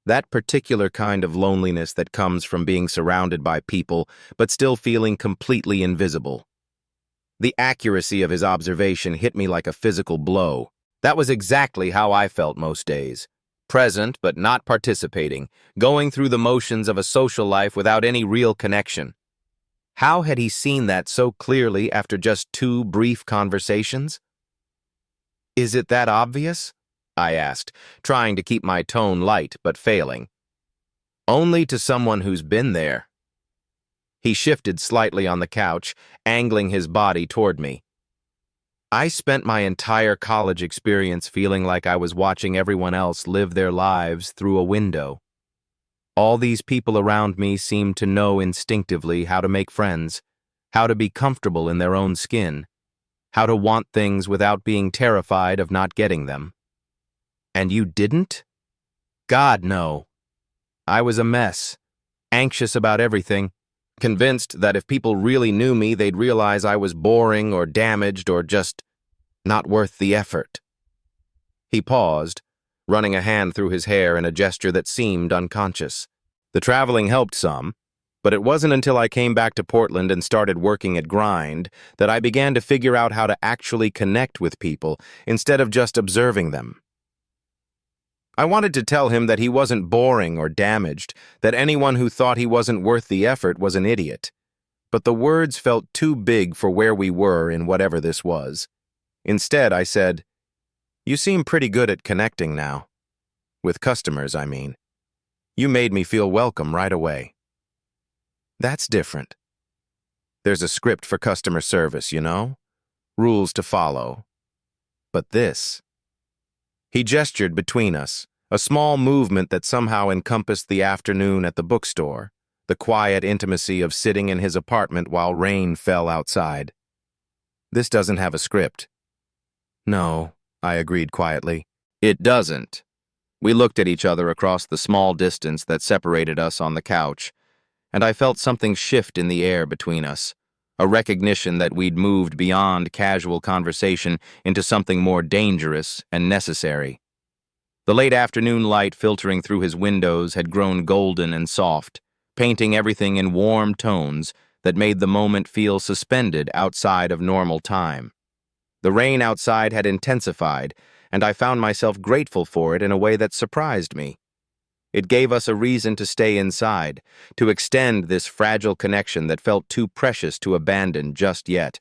That particular kind of loneliness that comes from being surrounded by people, but still feeling completely invisible." The accuracy of his observation hit me like a physical blow. That was exactly how I felt most days. Present but not participating, going through the motions of a social life without any real connection. How had he seen that so clearly after just 2 brief conversations? "Is it that obvious?" I asked, trying to keep my tone light but failing. "Only to someone who's been there." He shifted slightly on the couch, angling his body toward me. I spent my entire college experience feeling like I was watching everyone else live their lives through a window. All these people around me seemed to know instinctively how to make friends, how to be comfortable in their own skin, how to want things without being terrified of not getting them. And you didn't? God, no. I was a mess, anxious about everything, convinced that if people really knew me, they'd realize I was boring or damaged or just not worth the effort. He paused, running a hand through his hair in a gesture that seemed unconscious. The traveling helped some, but it wasn't until I came back to Portland and started working at Grind that I began to figure out how to actually connect with people instead of just observing them. I wanted to tell him that he wasn't boring or damaged, that anyone who thought he wasn't worth the effort was an idiot. But the words felt too big for where we were in whatever this was. Instead, I said, "You seem pretty good at connecting now. With customers, I mean. You made me feel welcome right away." That's different. There's a script for customer service, you know? Rules to follow. But this... He gestured between us, a small movement that somehow encompassed the afternoon at the bookstore, the quiet intimacy of sitting in his apartment while rain fell outside. "This doesn't have a script." "No," I agreed quietly. "It doesn't." We looked at each other across the small distance that separated us on the couch, and I felt something shift in the air between us, a recognition that we'd moved beyond casual conversation into something more dangerous and necessary. The late afternoon light filtering through his windows had grown golden and soft, painting everything in warm tones that made the moment feel suspended outside of normal time. The rain outside had intensified, and I found myself grateful for it in a way that surprised me. It gave us a reason to stay inside, to extend this fragile connection that felt too precious to abandon just yet.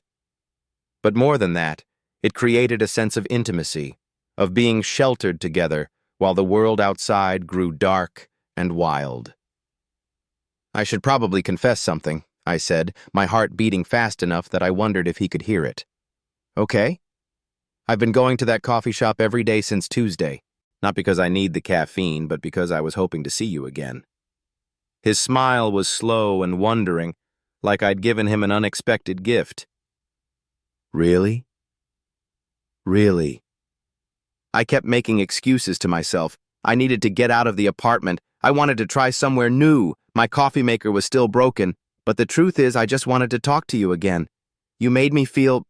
But more than that, it created a sense of intimacy, of being sheltered together while the world outside grew dark and wild. "I should probably confess something," I said, my heart beating fast enough that I wondered if he could hear it. "Okay? I've been going to that coffee shop every day since Tuesday. Not because I need the caffeine, but because I was hoping to see you again." His smile was slow and wondering, like I'd given him an unexpected gift. "Really? Really?" I kept making excuses to myself. I needed to get out of the apartment. I wanted to try somewhere new. My coffee maker was still broken. But the truth is, I just wanted to talk to you again. You made me feel,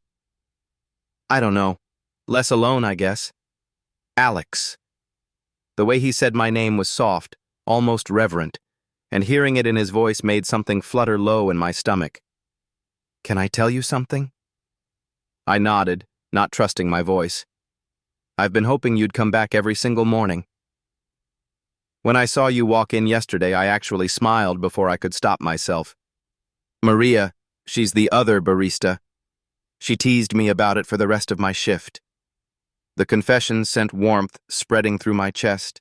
I don't know, less alone, I guess. Alex. The way he said my name was soft, almost reverent, and hearing it in his voice made something flutter low in my stomach. "Can I tell you something?" I nodded, not trusting my voice. "I've been hoping you'd come back every single morning. When I saw you walk in yesterday, I actually smiled before I could stop myself. Maria, she's the other barista. She teased me about it for the rest of my shift." The confession sent warmth spreading through my chest,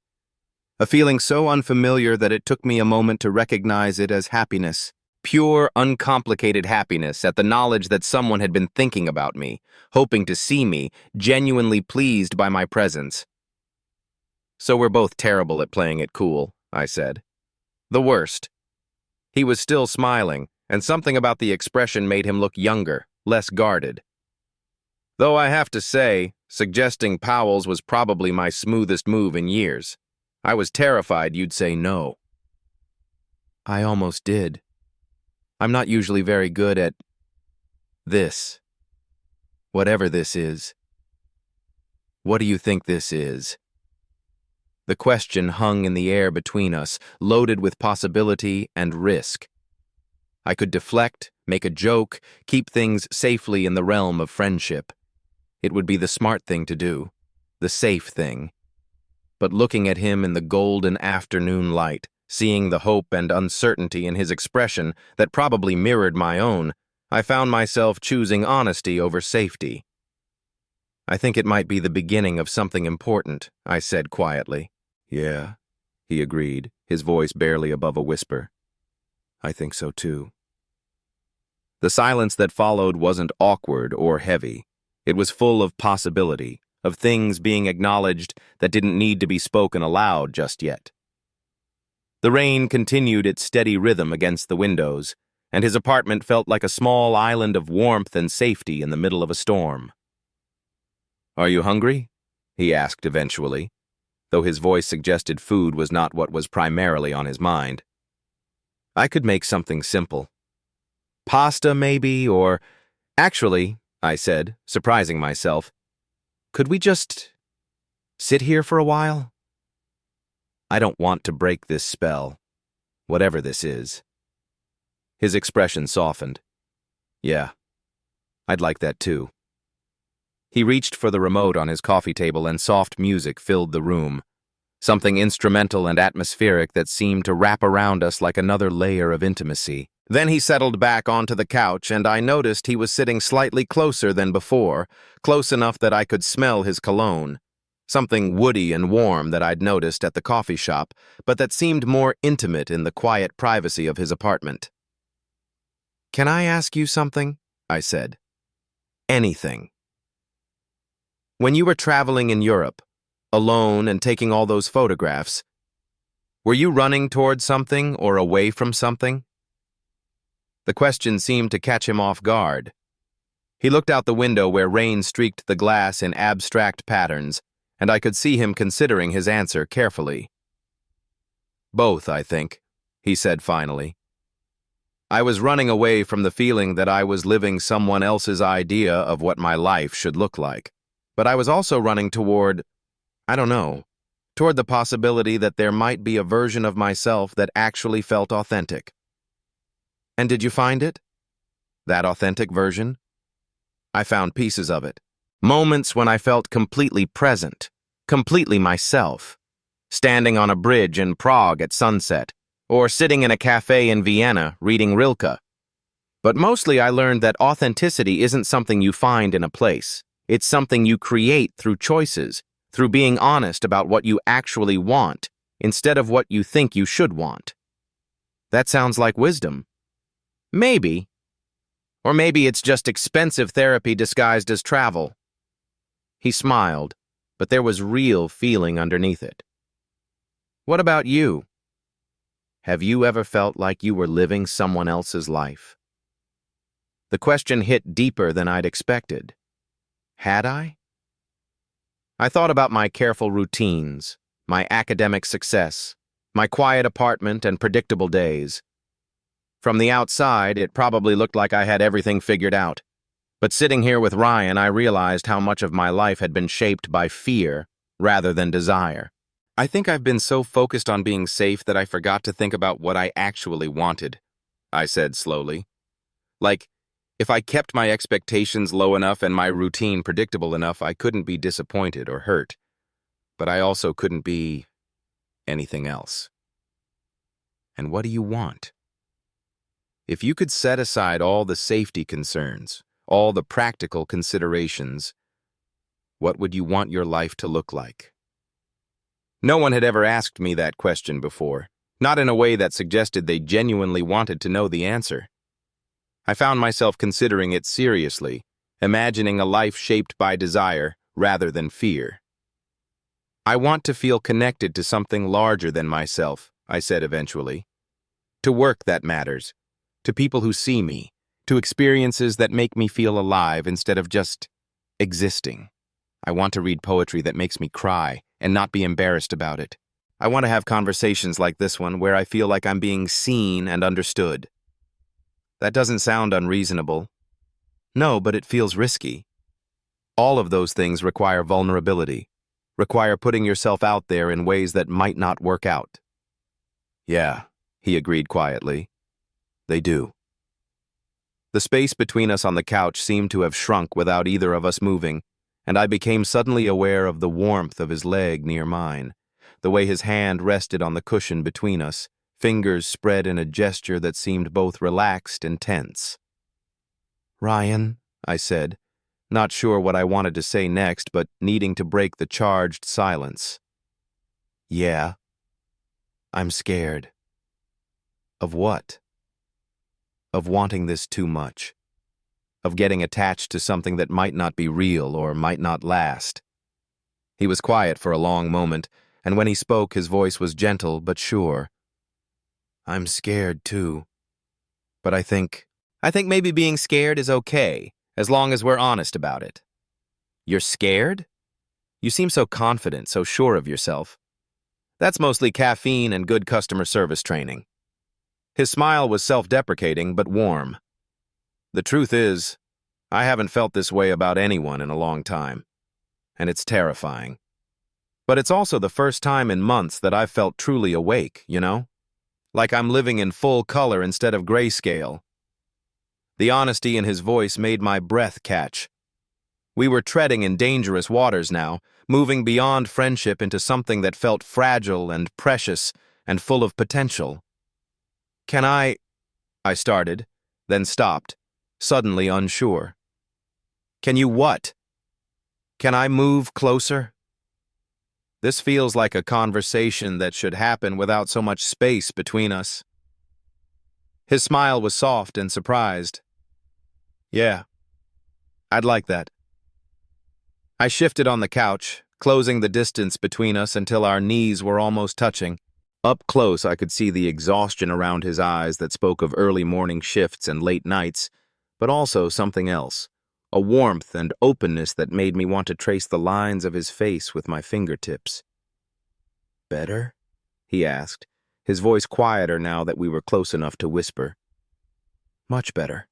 a feeling so unfamiliar that it took me a moment to recognize it as happiness, pure, uncomplicated happiness at the knowledge that someone had been thinking about me, hoping to see me, genuinely pleased by my presence. "So we're both terrible at playing it cool," I said. "The worst." He was still smiling, and something about the expression made him look younger, less guarded. Though I have to say, suggesting Powell's was probably my smoothest move in years. I was terrified you'd say no. "I almost did. I'm not usually very good at this. Whatever this is. What do you think this is?" The question hung in the air between us, loaded with possibility and risk. I could deflect, make a joke, keep things safely in the realm of friendship. It would be the smart thing to do, the safe thing. But looking at him in the golden afternoon light, seeing the hope and uncertainty in his expression that probably mirrored my own, I found myself choosing honesty over safety. "I think it might be the beginning of something important," I said quietly. "Yeah," he agreed, his voice barely above a whisper. "I think so too." The silence that followed wasn't awkward or heavy. It was full of possibility, of things being acknowledged that didn't need to be spoken aloud just yet. The rain continued its steady rhythm against the windows, and his apartment felt like a small island of warmth and safety in the middle of a storm. "Are you hungry?" he asked eventually, though his voice suggested food was not what was primarily on his mind. "I could make something simple. Pasta, maybe, or... Actually," I said, surprising myself, "could we just sit here for a while? I don't want to break this spell, whatever this is." His expression softened. "Yeah, I'd like that too." He reached for the remote on his coffee table and soft music filled the room, something instrumental and atmospheric that seemed to wrap around us like another layer of intimacy. Then he settled back onto the couch, and I noticed he was sitting slightly closer than before, close enough that I could smell his cologne. Something woody and warm that I'd noticed at the coffee shop, but that seemed more intimate in the quiet privacy of his apartment. "Can I ask you something?" I said. "Anything." "When you were traveling in Europe, alone and taking all those photographs, were you running towards something or away from something?" The question seemed to catch him off guard. He looked out the window where rain streaked the glass in abstract patterns, and I could see him considering his answer carefully. "Both, I think," he said finally. "I was running away from the feeling that I was living someone else's idea of what my life should look like. But I was also running toward, I don't know, toward the possibility that there might be a version of myself that actually felt authentic. And did you find it? That authentic version? I found pieces of it. Moments when I felt completely present, completely myself, standing on a bridge in Prague at sunset, or sitting in a cafe in Vienna reading Rilke. But mostly I learned that authenticity isn't something you find in a place. It's something you create through choices, through being honest about what you actually want, instead of what you think you should want. That sounds like wisdom. Maybe. Or maybe it's just expensive therapy disguised as travel. He smiled, but there was real feeling underneath it. What about you? Have you ever felt like you were living someone else's life? The question hit deeper than I'd expected. Had I? I thought about my careful routines, my academic success, my quiet apartment and predictable days. From the outside, it probably looked like I had everything figured out. But sitting here with Ryan, I realized how much of my life had been shaped by fear rather than desire. I think I've been so focused on being safe that I forgot to think about what I actually wanted, I said slowly. Like, if I kept my expectations low enough and my routine predictable enough, I couldn't be disappointed or hurt. But I also couldn't be anything else. And what do you want? If you could set aside all the safety concerns, all the practical considerations, what would you want your life to look like? No one had ever asked me that question before, not in a way that suggested they genuinely wanted to know the answer. I found myself considering it seriously, imagining a life shaped by desire rather than fear. I want to feel connected to something larger than myself, I said eventually. To work that matters, to people who see me, to experiences that make me feel alive instead of just existing. I want to read poetry that makes me cry and not be embarrassed about it. I want to have conversations like this one where I feel like I'm being seen and understood. That doesn't sound unreasonable. No, but it feels risky. All of those things require vulnerability, require putting yourself out there in ways that might not work out. Yeah, he agreed quietly. They do. The space between us on the couch seemed to have shrunk without either of us moving, and I became suddenly aware of the warmth of his leg near mine, the way his hand rested on the cushion between us, fingers spread in a gesture that seemed both relaxed and tense. "Ryan," I said, not sure what I wanted to say next, but needing to break the charged silence. "Yeah. I'm scared." "Of what?" "Of wanting this too much. Of getting attached to something that might not be real or might not last." He was quiet for a long moment, and when he spoke, his voice was gentle but sure. "I'm scared, too. But I think maybe being scared is okay, as long as we're honest about it." "You're scared? You seem so confident, so sure of yourself." "That's mostly caffeine and good customer service training." His smile was self-deprecating but warm. "The truth is, I haven't felt this way about anyone in a long time, and it's terrifying. But it's also the first time in months that I've felt truly awake, you know? Like I'm living in full color instead of grayscale." The honesty in his voice made my breath catch. We were treading in dangerous waters now, moving beyond friendship into something that felt fragile and precious and full of potential. "Can I started, then stopped, suddenly unsure. "Can you what?" "Can I move closer?" This feels like a conversation that should happen without so much space between us. His smile was soft and surprised. "Yeah, I'd like that." I shifted on the couch, closing the distance between us until our knees were almost touching. Up close, I could see the exhaustion around his eyes that spoke of early morning shifts and late nights, but also something else, a warmth and openness that made me want to trace the lines of his face with my fingertips. "Better?" he asked, his voice quieter now that we were close enough to whisper. "Much better."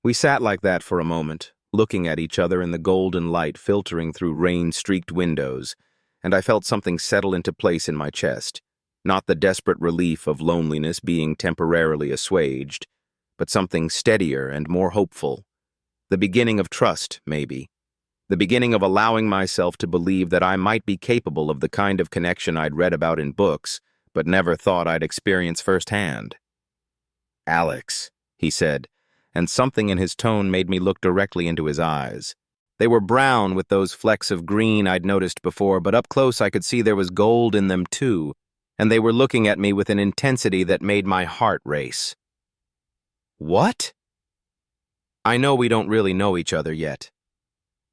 We sat like that for a moment, looking at each other in the golden light filtering through rain-streaked windows, and I felt something settle into place in my chest. Not the desperate relief of loneliness being temporarily assuaged, but something steadier and more hopeful. The beginning of trust, maybe. The beginning of allowing myself to believe that I might be capable of the kind of connection I'd read about in books, but never thought I'd experience firsthand. "Alex," he said, and something in his tone made me look directly into his eyes. They were brown with those flecks of green I'd noticed before, but up close I could see there was gold in them too, and they were looking at me with an intensity that made my heart race. "What?" "I know we don't really know each other yet.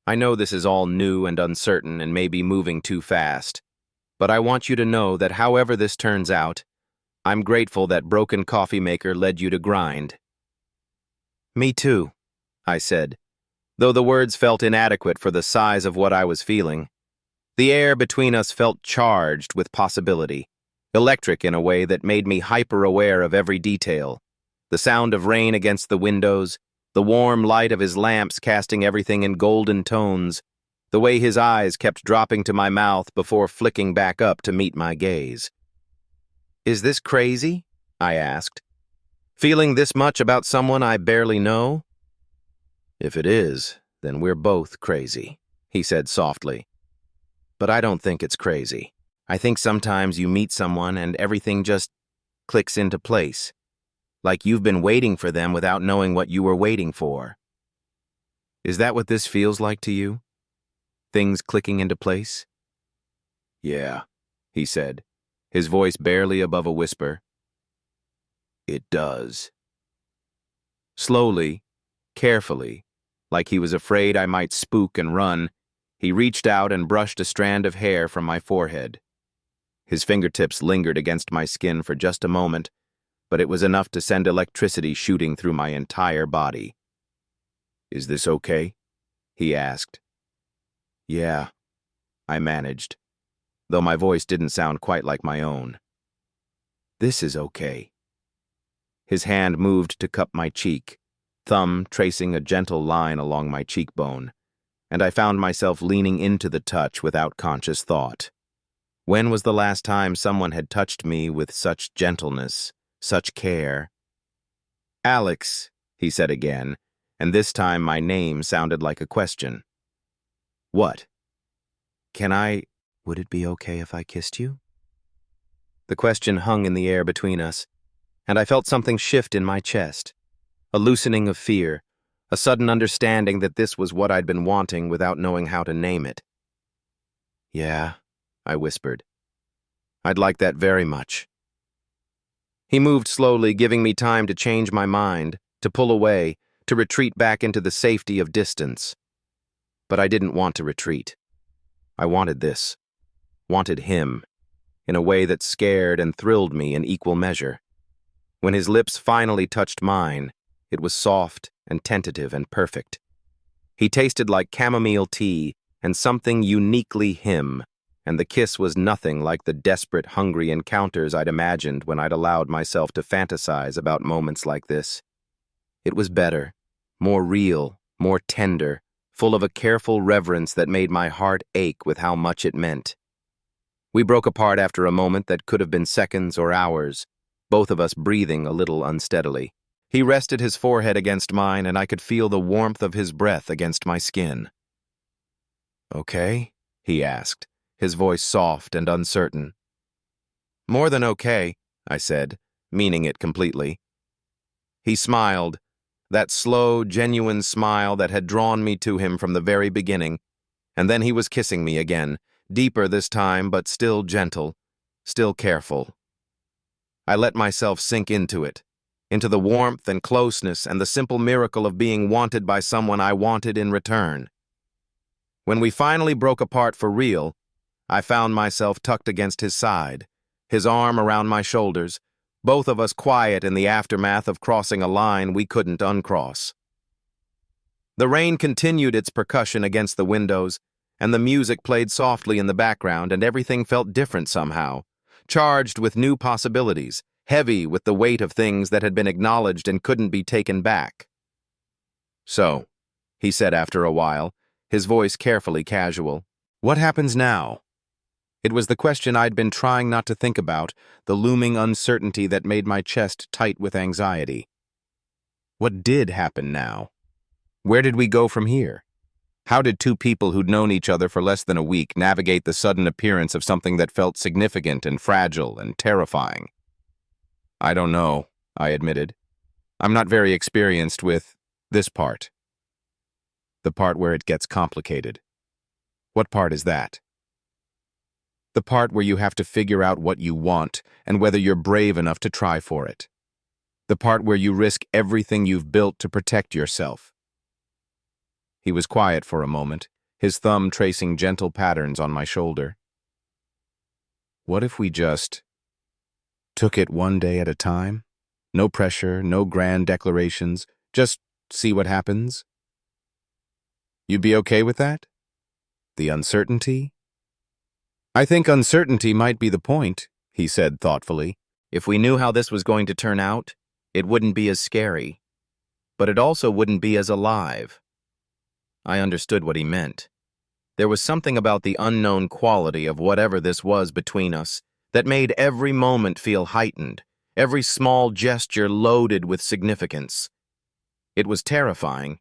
I know this is all new and uncertain and maybe moving too fast, but I want you to know that however this turns out, I'm grateful that Broken Coffee Maker led you to grind." "Me too," I said, though the words felt inadequate for the size of what I was feeling. The air between us felt charged with possibility, electric in a way that made me hyper-aware of every detail. The sound of rain against the windows, the warm light of his lamps casting everything in golden tones, the way his eyes kept dropping to my mouth before flicking back up to meet my gaze. "Is this crazy?" I asked. "Feeling this much about someone I barely know?" "If it is, then we're both crazy," he said softly. "But I don't think it's crazy. I think sometimes you meet someone and everything just clicks into place. Like you've been waiting for them without knowing what you were waiting for. Is that what this feels like to you? Things clicking into place?" "Yeah," he said, his voice barely above a whisper. "It does." Slowly, carefully, like he was afraid I might spook and run, he reached out and brushed a strand of hair from my forehead. His fingertips lingered against my skin for just a moment, but it was enough to send electricity shooting through my entire body. "Is this okay?" he asked. "Yeah," I managed, though my voice didn't sound quite like my own. "This is okay." His hand moved to cup my cheek, thumb tracing a gentle line along my cheekbone, and I found myself leaning into the touch without conscious thought. When was the last time someone had touched me with such gentleness, such care? "Alex," he said again, and this time my name sounded like a question. "What?" Would it be okay if I kissed you?" The question hung in the air between us, and I felt something shift in my chest. A loosening of fear, a sudden understanding that this was what I'd been wanting without knowing how to name it. "Yeah," I whispered. "I'd like that very much." He moved slowly, giving me time to change my mind, to pull away, to retreat back into the safety of distance. But I didn't want to retreat. I wanted this, wanted him, in a way that scared and thrilled me in equal measure. When his lips finally touched mine, it was soft and tentative and perfect. He tasted like chamomile tea and something uniquely him, and the kiss was nothing like the desperate, hungry encounters I'd imagined when I'd allowed myself to fantasize about moments like this. It was better, more real, more tender, full of a careful reverence that made my heart ache with how much it meant. We broke apart after a moment that could have been seconds or hours, both of us breathing a little unsteadily. He rested his forehead against mine, and I could feel the warmth of his breath against my skin. "Okay?" he asked, his voice soft and uncertain. "More than okay," I said, meaning it completely. He smiled, that slow, genuine smile that had drawn me to him from the very beginning, and then he was kissing me again, deeper this time, but still gentle, still careful. I let myself sink into it, into the warmth and closeness and the simple miracle of being wanted by someone I wanted in return. When we finally broke apart for real, I found myself tucked against his side, his arm around my shoulders, both of us quiet in the aftermath of crossing a line we couldn't uncross. The rain continued its percussion against the windows, and the music played softly in the background, and everything felt different somehow, charged with new possibilities, heavy with the weight of things that had been acknowledged and couldn't be taken back. "So," he said after a while, his voice carefully casual, "what happens now?" It was the question I'd been trying not to think about, the looming uncertainty that made my chest tight with anxiety. What did happen now? Where did we go from here? How did two people who'd known each other for less than a week navigate the sudden appearance of something that felt significant and fragile and terrifying? I don't know, I admitted. I'm not very experienced with this part. The part where it gets complicated. What part is that? The part where you have to figure out what you want and whether you're brave enough to try for it. The part where you risk everything you've built to protect yourself. He was quiet for a moment, his thumb tracing gentle patterns on my shoulder. What if we just took it one day at a time? No pressure, no grand declarations, just see what happens? You'd be okay with that? The uncertainty? I think uncertainty might be the point, he said thoughtfully. If we knew how this was going to turn out, it wouldn't be as scary, but it also wouldn't be as alive. I understood what he meant. There was something about the unknown quality of whatever this was between us that made every moment feel heightened, every small gesture loaded with significance. It was terrifying,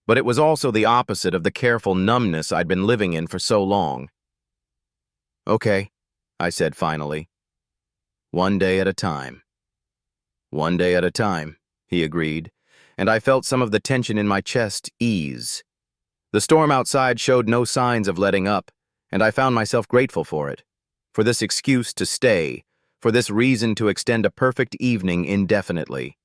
but it was also the opposite of the careful numbness I'd been living in for so long. Okay, I said finally. One day at a time. One day at a time, he agreed, and I felt some of the tension in my chest ease. The storm outside showed no signs of letting up, and I found myself grateful for it, for this excuse to stay, for this reason to extend a perfect evening indefinitely.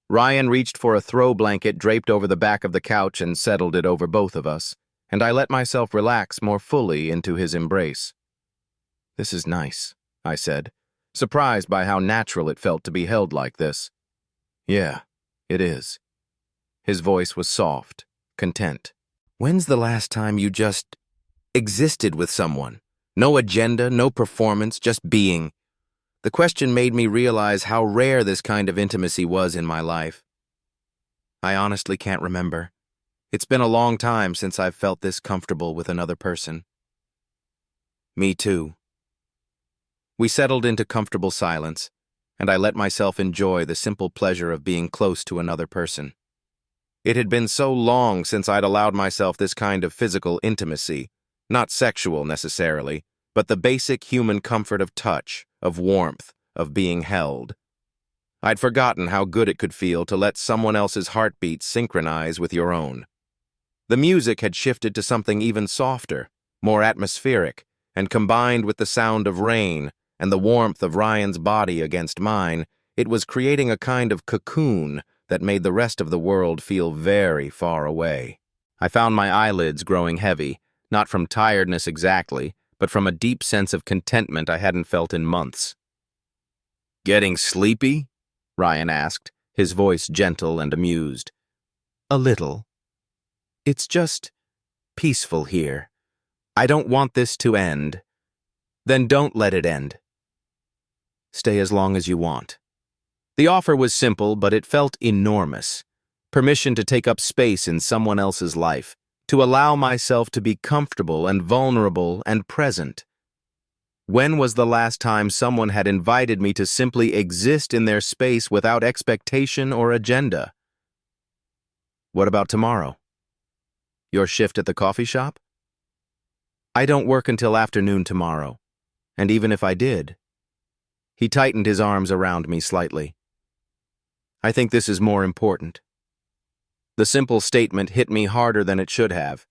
Ryan reached for a throw blanket draped over the back of the couch and settled it over both of us, and I let myself relax more fully into his embrace. This is nice, I said, surprised by how natural it felt to be held like this. Yeah, it is. His voice was soft, content. When's the last time you just existed with someone? No agenda, no performance, just being. The question made me realize how rare this kind of intimacy was in my life. I honestly can't remember. It's been a long time since I've felt this comfortable with another person. Me too. We settled into comfortable silence, and I let myself enjoy the simple pleasure of being close to another person. It had been so long since I'd allowed myself this kind of physical intimacy, not sexual necessarily, but the basic human comfort of touch, of warmth, of being held. I'd forgotten how good it could feel to let someone else's heartbeat synchronize with your own. The music had shifted to something even softer, more atmospheric, and combined with the sound of rain and the warmth of Ryan's body against mine, it was creating a kind of cocoon that made the rest of the world feel very far away. I found my eyelids growing heavy, not from tiredness exactly, but from a deep sense of contentment I hadn't felt in months. Getting sleepy? Ryan asked, his voice gentle and amused. A little. It's just peaceful here. I don't want this to end. Then don't let it end. Stay as long as you want. The offer was simple, but it felt enormous. Permission to take up space in someone else's life, to allow myself to be comfortable and vulnerable and present. When was the last time someone had invited me to simply exist in their space without expectation or agenda? What about tomorrow? Your shift at the coffee shop? I don't work until afternoon tomorrow, and even if I did. He tightened his arms around me slightly. I think this is more important. The simple statement hit me harder than it should have.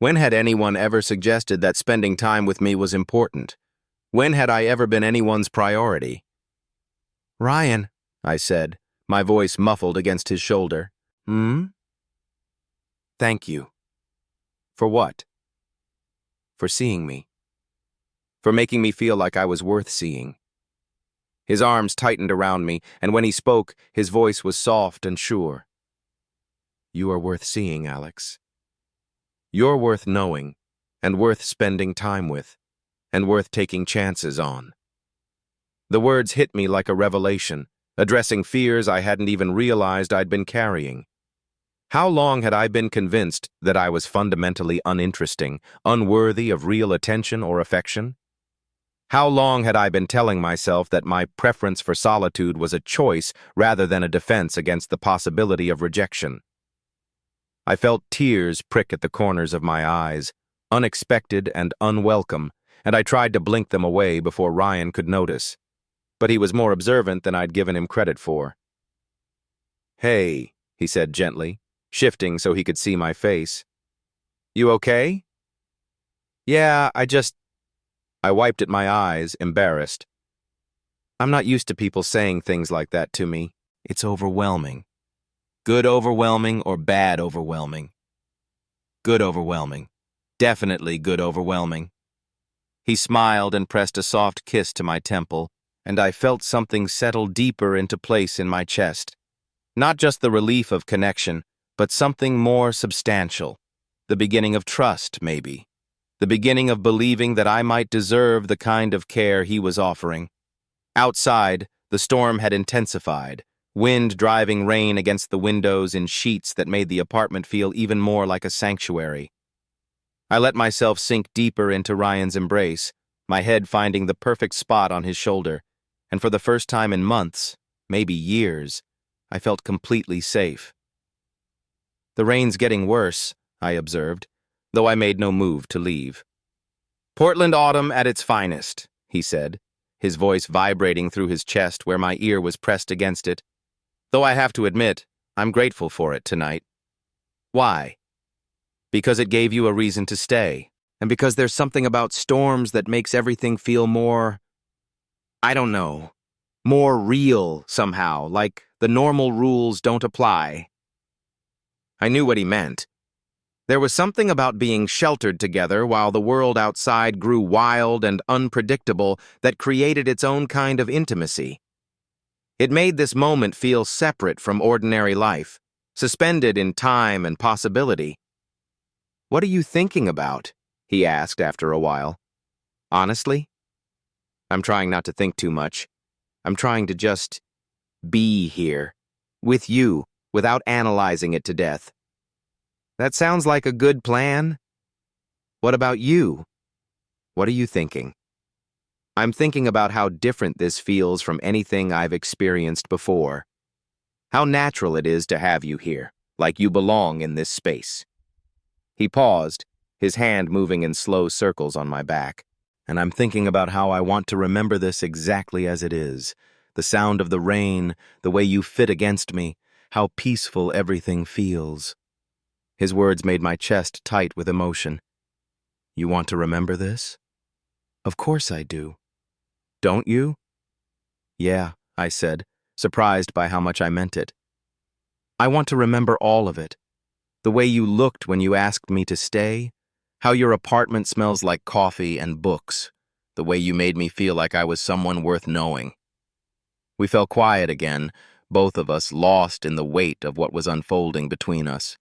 When had anyone ever suggested that spending time with me was important? When had I ever been anyone's priority? Ryan, I said, my voice muffled against his shoulder. Thank you. For what? For seeing me. For making me feel like I was worth seeing. His arms tightened around me, and when he spoke, his voice was soft and sure. You are worth seeing, Alex. You're worth knowing, and worth spending time with, and worth taking chances on. The words hit me like a revelation, addressing fears I hadn't even realized I'd been carrying. How long had I been convinced that I was fundamentally uninteresting, unworthy of real attention or affection? How long had I been telling myself that my preference for solitude was a choice rather than a defense against the possibility of rejection? I felt tears prick at the corners of my eyes, unexpected and unwelcome, and I tried to blink them away before Ryan could notice. But he was more observant than I'd given him credit for. "Hey," he said gently, shifting so he could see my face. "You okay?" "Yeah, I wiped at my eyes, embarrassed. I'm not used to people saying things like that to me. It's overwhelming. Good overwhelming or bad overwhelming? Good overwhelming. Definitely good overwhelming." He smiled and pressed a soft kiss to my temple, and I felt something settle deeper into place in my chest. Not just the relief of connection, but something more substantial. The beginning of trust, maybe. The beginning of believing that I might deserve the kind of care he was offering. Outside, the storm had intensified, wind driving rain against the windows in sheets that made the apartment feel even more like a sanctuary. I let myself sink deeper into Ryan's embrace, my head finding the perfect spot on his shoulder, and for the first time in months, maybe years, I felt completely safe. "The rain's getting worse," I observed, though I made no move to leave. "Portland autumn at its finest," he said, his voice vibrating through his chest where my ear was pressed against it. "Though I have to admit, I'm grateful for it tonight." "Why?" "Because it gave you a reason to stay, and because there's something about storms that makes everything feel more, I don't know, more real somehow, like the normal rules don't apply." I knew what he meant. There was something about being sheltered together while the world outside grew wild and unpredictable that created its own kind of intimacy. It made this moment feel separate from ordinary life, suspended in time and possibility. "What are you thinking about?" he asked after a while. "Honestly?" "I'm trying not to think too much. I'm trying to just be here, with you, without analyzing it to death." "That sounds like a good plan. What about you? What are you thinking?" "I'm thinking about how different this feels from anything I've experienced before. How natural it is to have you here, like you belong in this space." He paused, his hand moving in slow circles on my back. "And I'm thinking about how I want to remember this exactly as it is. The sound of the rain, the way you fit against me, how peaceful everything feels." His words made my chest tight with emotion. "You want to remember this?" "Of course I do." "Don't you?" "Yeah," I said, surprised by how much I meant it. "I want to remember all of it. The way you looked when you asked me to stay, how your apartment smells like coffee and books, the way you made me feel like I was someone worth knowing." We fell quiet again, both of us lost in the weight of what was unfolding between us.